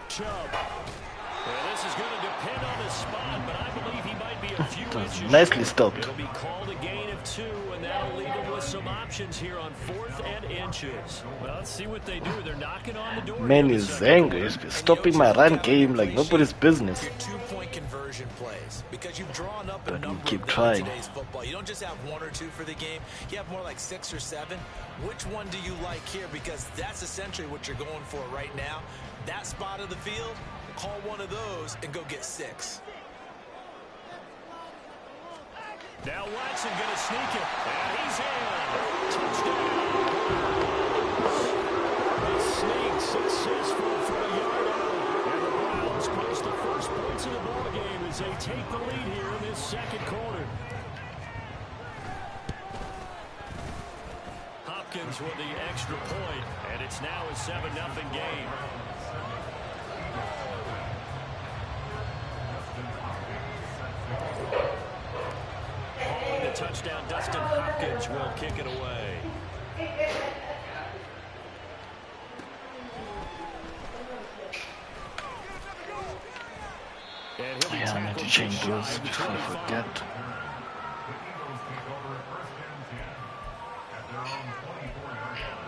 Chubb. Well, this is going to depend on the spot, but I believe he might be a few inches Nicely short. stopped. It'll be called a gain of 2, and that'll leave him with some options here on 4th and inches. Well, let's see what they do. They're knocking on the door. Man is angry. He's stopping my run game like nobody's business. Your 2-point conversion plays, because you've drawn up a But you number keep of them trying. in today's football. You don't just have 1 or 2 for the game. You have more like 6 or 7. Which one do you like here? Because that's essentially what you're going for right now. That spot of the field, call one of those and go get 6. Now Watson going to sneak it, and he's in. Touchdown. The sneak successful for a yard out. And the Browns post the first points of the ball game as they take the lead here in this second quarter. Hopkins with the extra point, and it's now a 7-0 game. The touchdown, Dustin Hopkins will kick it away. And he'll be Yeah, I need to tackled change just shy those of the before I 25. forget. The Eagles take over first and 10 at their own 24-yard line.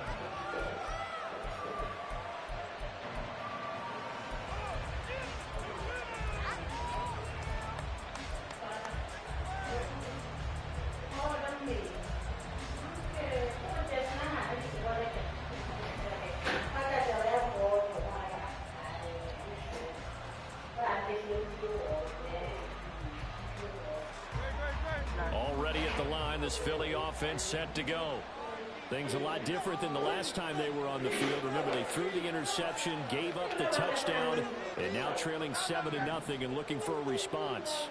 Already at the line, this Philly offense set to go. Things a lot different than the last time they were on the field. Remember, they threw the interception, gave up the touchdown, and now trailing 7-0 and looking for a response.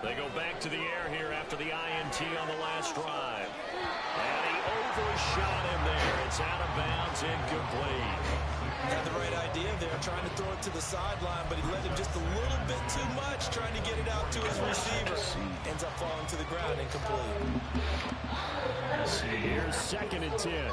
They go back to the air here after the INT on the last drive. And he overshot him there. It's out of bounds, incomplete. Had the right idea there, trying to throw it to the sideline, but he let him just a little bit too much, trying to get it out to his receiver. Ends up falling to the ground, incomplete. Here's 2nd and 10.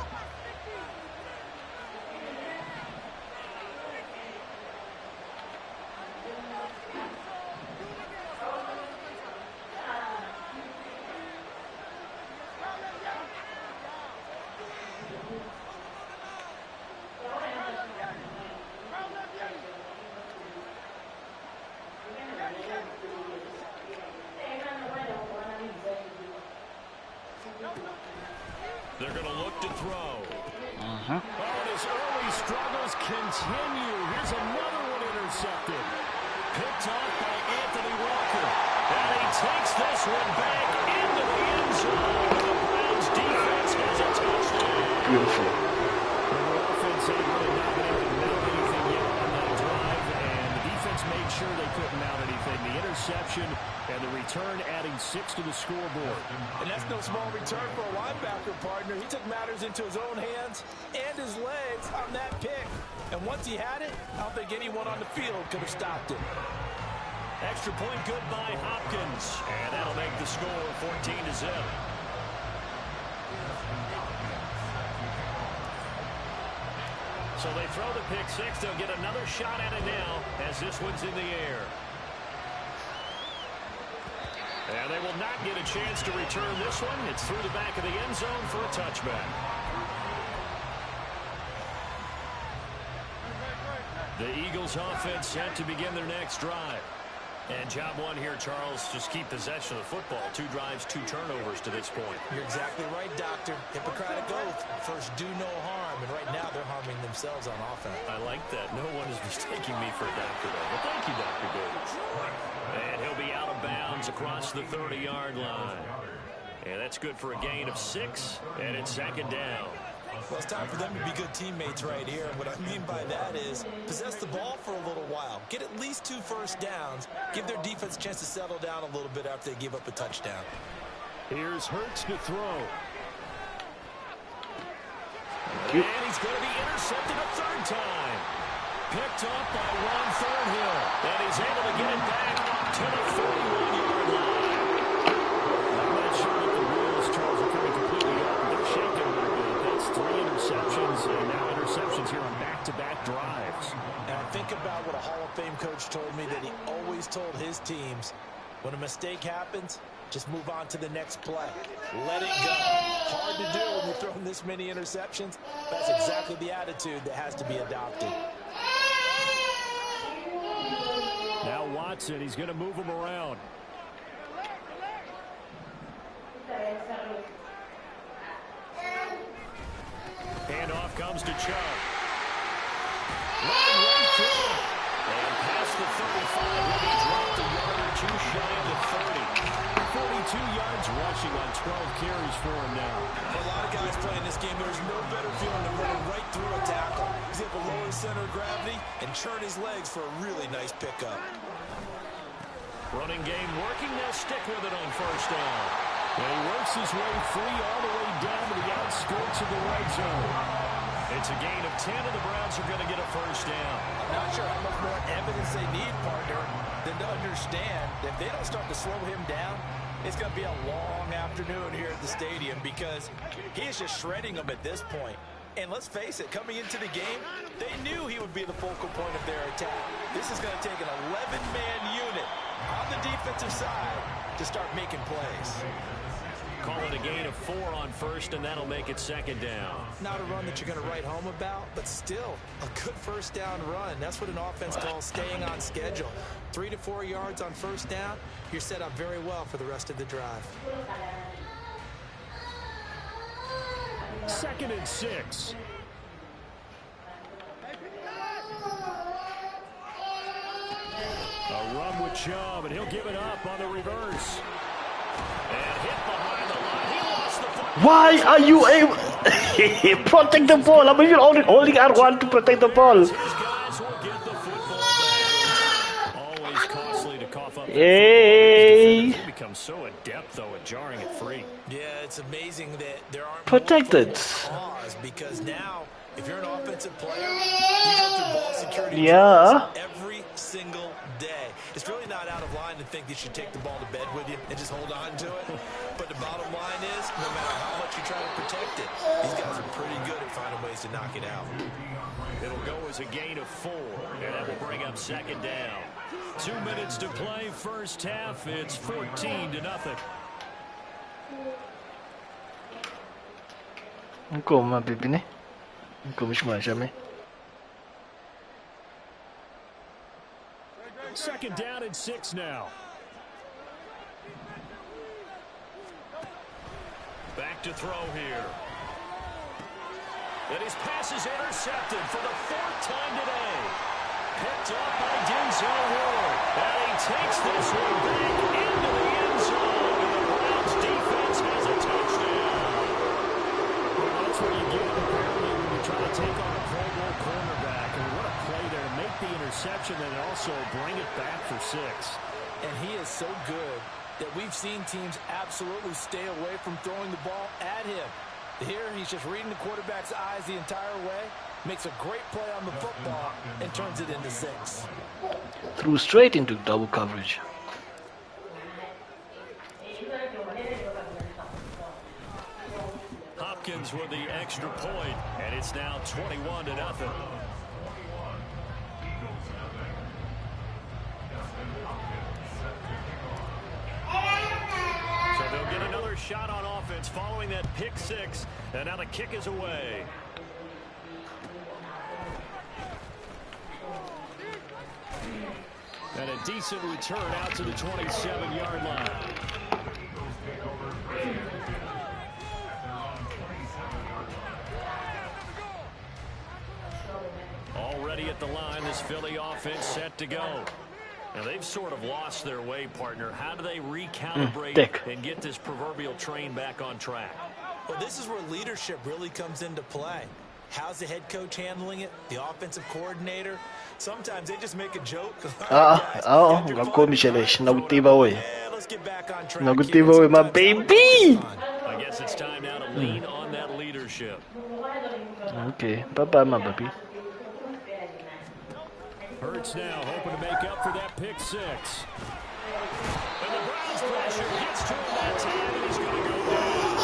They're going to look to throw. Oh, and his early struggles continue. Here's another one intercepted. Picked off by Anthony Walker. And he takes this one back into the end zone. The Browns defense has a touchdown. Beautiful. The offense ain't really not been able to mount anything yet on that drive, and the defense made sure they couldn't mount anything. The interception and the return adding 6 to the scoreboard. And that's no small return for a linebacker, partner. He took matters into his own hands and his legs on that pick. And once he had it, I don't think anyone on the field could have stopped it. Extra point good by Hopkins. And that'll make the score 14-0. So they throw the pick six. They'll get another shot at it now as this one's in the air. And they will not get a chance to return this one. It's through the back of the end zone for a touchback. The Eagles offense set to begin their next drive. And job one here, Charles, just keep possession of the football. 2 drives, 2 turnovers to this point. You're exactly right, Doctor. Hippocratic oath. First, do no harm. And right now, they're harming themselves on offense. I like that. No one is mistaking me for a doctor, though. But thank you, Dr. Davis. And he'll be out of bounds across the 30-yard line. And that's good for a gain of 6. And it's second down. Well, it's time for them to be good teammates right here. And what I mean by that is possess the ball for a little while. Get at least 2 first downs. Give their defense a chance to settle down a little bit after they give up a touchdown. Here's Hurts to throw. And he's going to be intercepted a 3rd time. Picked up by Ron Thornhill. And he's able to get it back up to the 41-yard line. I'm not sure that the wheels, Charles, are coming completely up. They're shaking a little bit. That's 3 interceptions, and now interceptions here on back-to-back drives. And I think about what a Hall of Fame coach told me, that he always told his teams, when a mistake happens, just move on to the next play. Let it go. Hard to do when you're throwing this many interceptions. That's exactly the attitude that has to be adopted. Now Watson, he's going to move him around. Handoff comes to Chubb. Right through it. And past the 35, will be dropped a yard or 2 shy of the 30. 42 yards rushing on 12 carries for him now. For a lot of guys playing this game, there's no better feeling than running right through a tackle. He's able to lower his center of gravity and churn his legs for a really nice pickup. Running game working. They'll stick with it on 1st down. And he works his way free all the way down to the outskirts of the red zone. It's a gain of 10, and the Browns are going to get a 1st down. I'm not sure how much more evidence they need, partner, than to understand that if they don't start to slow him down, it's going to be a long afternoon here at the stadium, because he is just shredding them at this point. And let's face it, coming into the game, they knew he would be the focal point of their attack. This is going to take an 11-man unit on the defensive side to start making plays. Call it a gain of 4 on 1st, and that'll make it 2nd down. Not a run that you're going to write home about, but still a good 1st down run. That's what an offense calls staying on schedule. 3 to 4 yards on 1st down, you're set up very well for the rest of the drive. 2nd and 6. A run with Chubb, and he'll give it up on the reverse. And hit behind the line. He lost the football. Why are you able protect the ball? I'm even holding R1 to protect the ball. His guys will get the football back. Always costly to cough up. Yay! He becomes so adept, though, at jarring it free. Yeah, it's amazing that there aren't Protected. pause, because now, if you're an offensive player, you go through ball security Yeah. every single day. It's really not out of line to think you should take the ball to bed with you and just hold on to it. But the bottom line is, no matter how much you try to protect it, these guys are pretty good at finding ways to knock it out. It'll go as a gain of 4, and that will bring up 2nd down. 2 minutes to play, 1st half. It's 14-0. Engkau mah pipi ni. Engkau macam ni. 2nd down and 6 now. Back to throw here. And his pass is intercepted for the 4th time today. Picked up by Denzel Ward. And he takes this one back into the end zone. And the Browns defense has a touchdown. Well, that's what you get apparently when you try to take on a Pro Bowl cornerback. And what a play there to make the interception and also bring it back for 6. And he is so good that we've seen teams absolutely stay away from throwing the ball at him. Here, he's just reading the quarterback's eyes the entire way, makes a great play on the football, and turns it into 6. Threw straight into double coverage. Hopkins with the extra point, and it's now 21-0. So they'll get another shot on offense following that pick 6, and now the kick is away. And a decent return out to the 27-yard line. Already at the line, this Philly offense set to go. Now they've sort of lost their way, partner. How do they recalibrate and get this proverbial train back on track? Well, this is where leadership really comes into play. How's the head coach handling it? The offensive coordinator? Sometimes they just make a joke. Let's get back on track. My baby. I guess it's time now to lean on that leadership. Okay, bye-bye, my baby. Hurts now, hoping to make up for that pick 6. And the Browns pressure gets to him that time, and he's going to go down.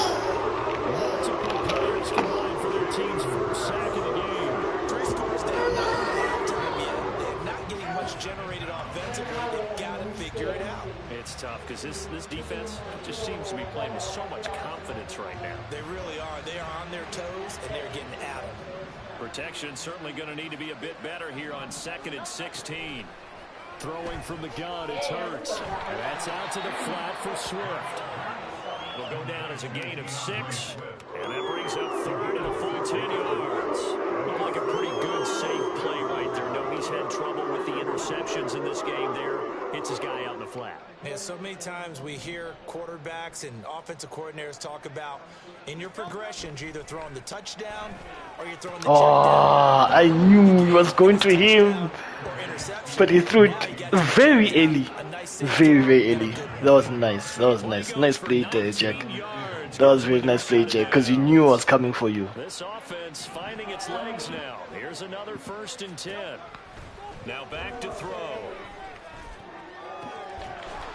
Multiple players combined for their team's first sack of the game. 3 scores down, not in a long time yet. They're not getting much generated offensively. They've got to figure it out. It's tough because this defense just seems to be playing with so much confidence right now. They really are. They are on their toes, and they're getting at them. Protection certainly going to need to be a bit better here on 2nd and 16. Throwing from the gun, it's Hurts. And that's out to the flat for Swift. It'll go down as a gain of 6. And that brings up 3rd and a full 10 yards. Looked like a pretty good, safe play right there. No, he's had trouble with the interceptions in this game there. Hits his guy out in the flat. And so many times we hear quarterbacks and offensive coordinators talk about in your progressions, you're either throwing the touchdown or you're throwing the check down. I knew he was going to him, but he threw it very early. Very, very early. That was nice. That was nice. Nice play there, Jack. That was really nice play, Jack, because you knew I was coming for you. This offense finding its legs now. Here's another 1st and 10. Now back to throw.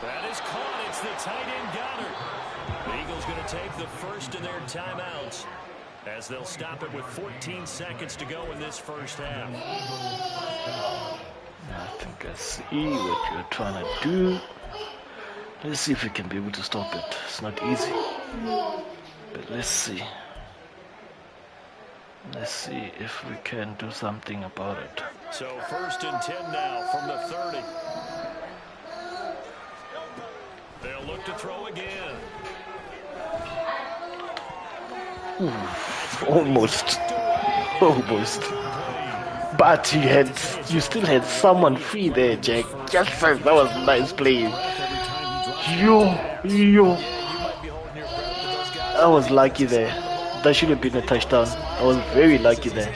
That is caught. It's the tight end Goddard. The Eagles going to take the first in their timeouts as they'll stop it with 14 seconds to go in this first half. I think I see what you're trying to do. Let's see if we can be able to stop it. It's not easy, but let's see. Let's see if we can do something about it. So 1st and 10 now from the 30. They'll look to throw again. Almost. But you still had someone free there, Jack. Yes, sir, that was a nice play. Yo. I was lucky there. That should have been a touchdown. I was very lucky there.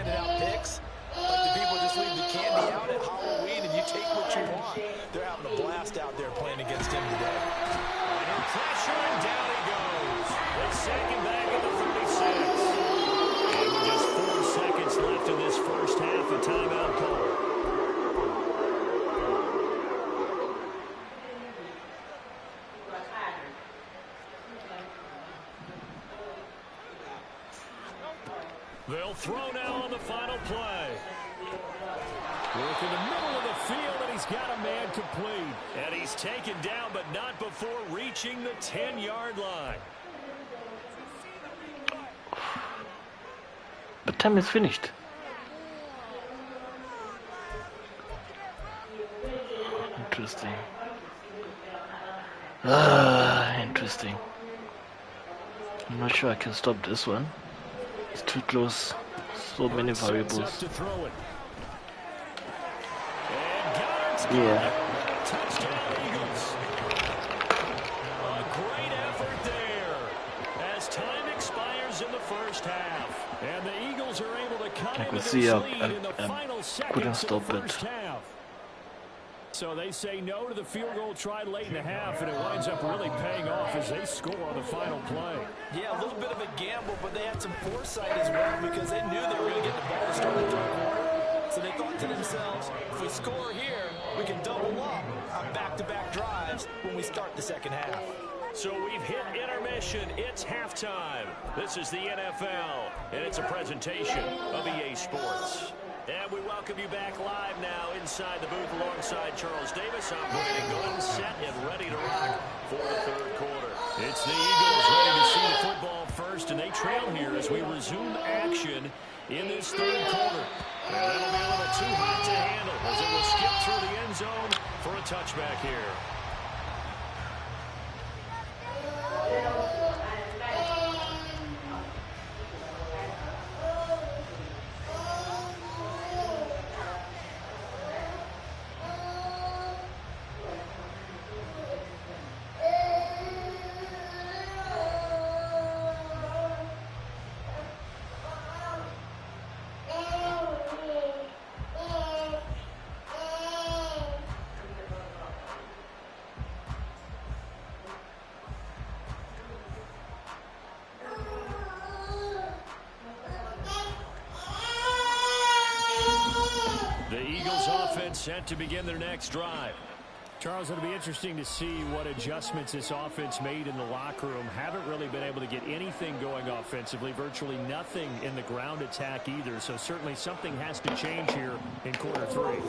They'll throw now on the final play. Work in the middle of the field, and he's got a man complete. And he's taken down, but not before reaching the 10-yard line. The time is finished. Interesting. Interesting. I'm not sure I can stop this one. It's too close. So many variables. Yeah. Touchdown Eagles. A great effort there as time expires in the first half. And the Eagles are able to cut into this lead in the final seconds of the first half. So they say no to the field goal tried late in the half, and it winds up really paying off as they score on the final play. Yeah, a little bit of a gamble, but they had some foresight as well because they knew they were going to get the ball to start the third quarter. So they thought to themselves, if we score here, we can double up on back-to-back drives when we start the second half. So we've hit intermission. It's halftime. This is the NFL, and it's a presentation of EA Sports. And we welcome you back live now inside the booth alongside Charles Davis. I'm Brandon Glenn, set and ready to rock for the third quarter. It's the Eagles ready to see the football first, and they trail here as we resume action in this third quarter. And that'll be a little too hot to handle as it will skip through the end zone for a touchback here. Set to begin their next drive. Charles, it'll be interesting to see what adjustments this offense made in the locker room. Haven't really been able to get anything going offensively, virtually nothing in the ground attack either. So certainly something has to change here in quarter three.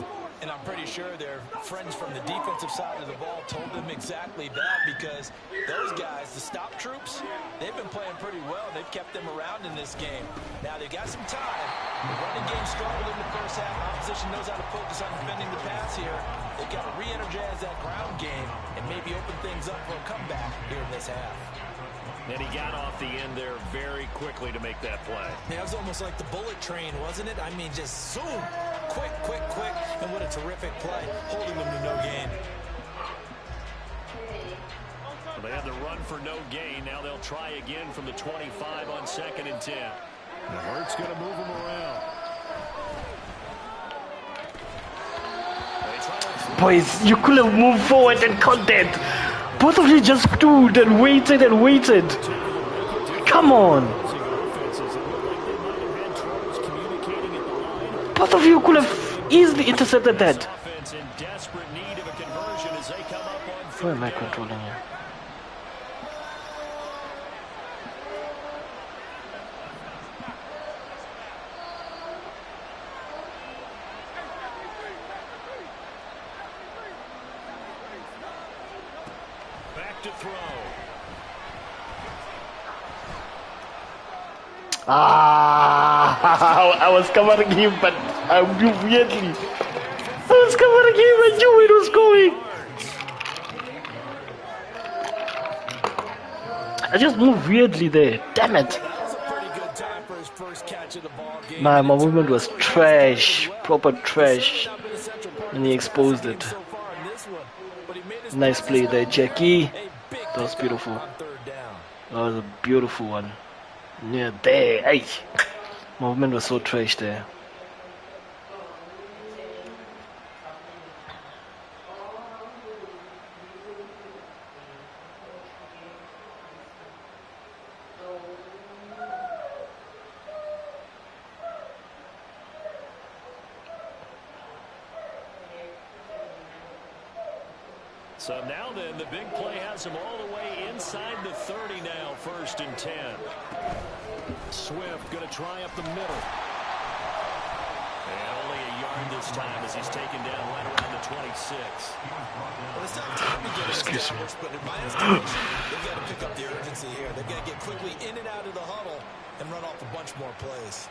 And I'm pretty sure their friends from the defensive side of the ball told them exactly that, because those guys, the stop troops, they've been playing pretty well. They've kept them around in this game. Now they've got some time. The running game struggled in the first half. Opposition knows how to focus on defending the pass here. They've got to re-energize that ground game and maybe open things up for a comeback here in this half. And he got off the end there very quickly to make that play. Yeah, it was almost like the bullet train, wasn't it? I mean, just zoom, quick, quick, quick, and what a terrific play, holding them to no gain. Well, they had the run for no gain. Now they'll try again from the 25 on 2nd and 10. And Hurts going to move him around. Boys, you could have moved forward and caught that. Both of you just stood and waited and waited. Come on. Both of you could have easily intercepted that. Where am I controlling you? To throw. I was covering him, but I moved weirdly. I was covering him, I knew where it was going. I just moved weirdly there. Damn it. That was a pretty good time for his first catch of the ball game. My movement was trash, proper trash, and he exposed it. Nice play there, Jackie. That was beautiful. That was a beautiful one. Yeah, there. Hey, movement was so trash there. So now then, the big play has him all the way inside the 30 now, 1st and 10. Swift going to try up the middle. And only a yard this time as he's taken down right around the 26. Well, it's not time to get established, but in my estimation, they've got to pick up the urgency here. They've got to get quickly in and out of the huddle and run off a bunch more plays.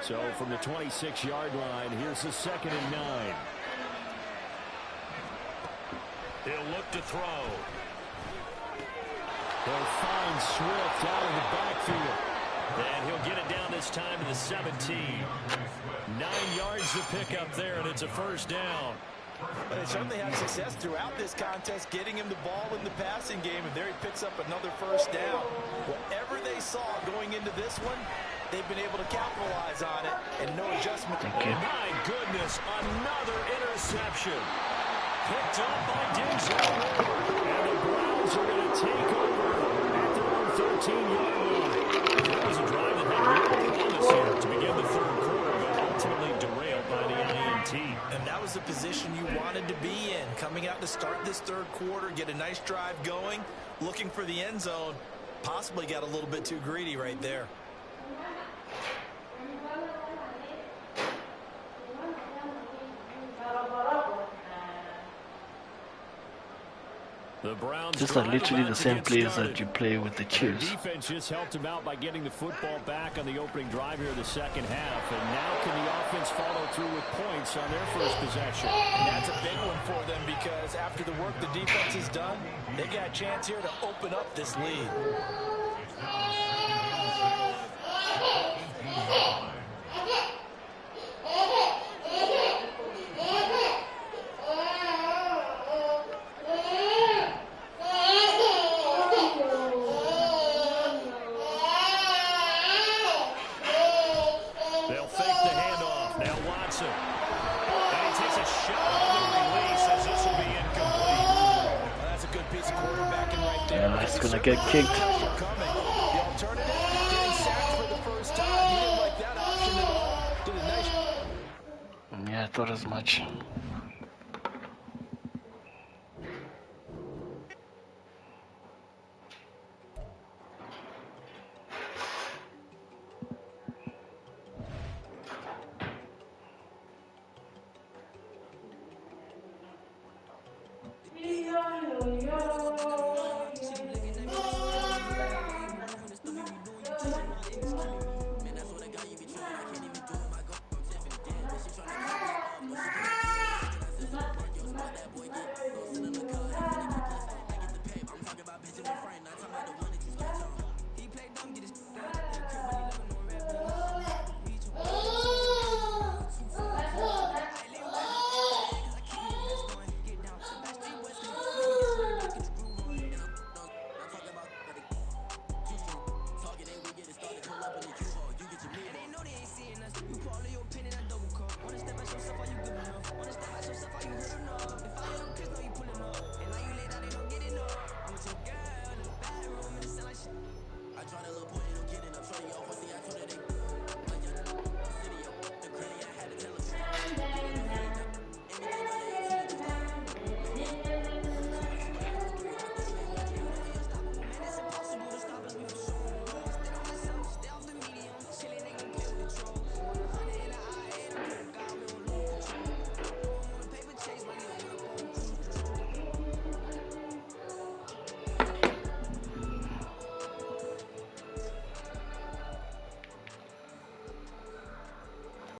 So from the 26-yard line, here's the 2nd and 9. He'll look to throw. They'll find Swift out of the backfield. And he'll get it down this time to the 17. 9 yards to pick up there, and it's a 1st down. But they certainly had success throughout this contest, getting him the ball in the passing game, and there he picks up another 1st down. Whatever they saw going into this one, they've been able to capitalize on it, and no adjustment. Thank you. My goodness, another interception. Picked up by Denzel Ward. And the Browns are going to take over at their own 13-yard line. That was a drive that had real promise here to begin the third quarter, but ultimately derailed by the INT. And that was the position you wanted to be in, coming out to start this third quarter, get a nice drive going, looking for the end zone. Possibly got a little bit too greedy right there. The Browns These are literally the same plays that you play with the Chiefs. Defense just helped him out by getting the football back on the opening drive here in the second half. And now can the offense follow through with points on their first possession? And that's a big one for them because after the work the defense has done, they got a chance here to open up this lead. They'll fake the handoff. Now Watson. And he takes a shot on the release as this will be incomplete. Well, that's a good piece of quarterbacking right there. Yeah, it's gonna get kicked. The alternative, getting sacked for the first time. He didn't like that option at all. Did a nice. Yeah, I thought as much. That boy get lost in the cut, and when they get plus, I get the pay. I'm talking about bitches with friend, not talking about the one.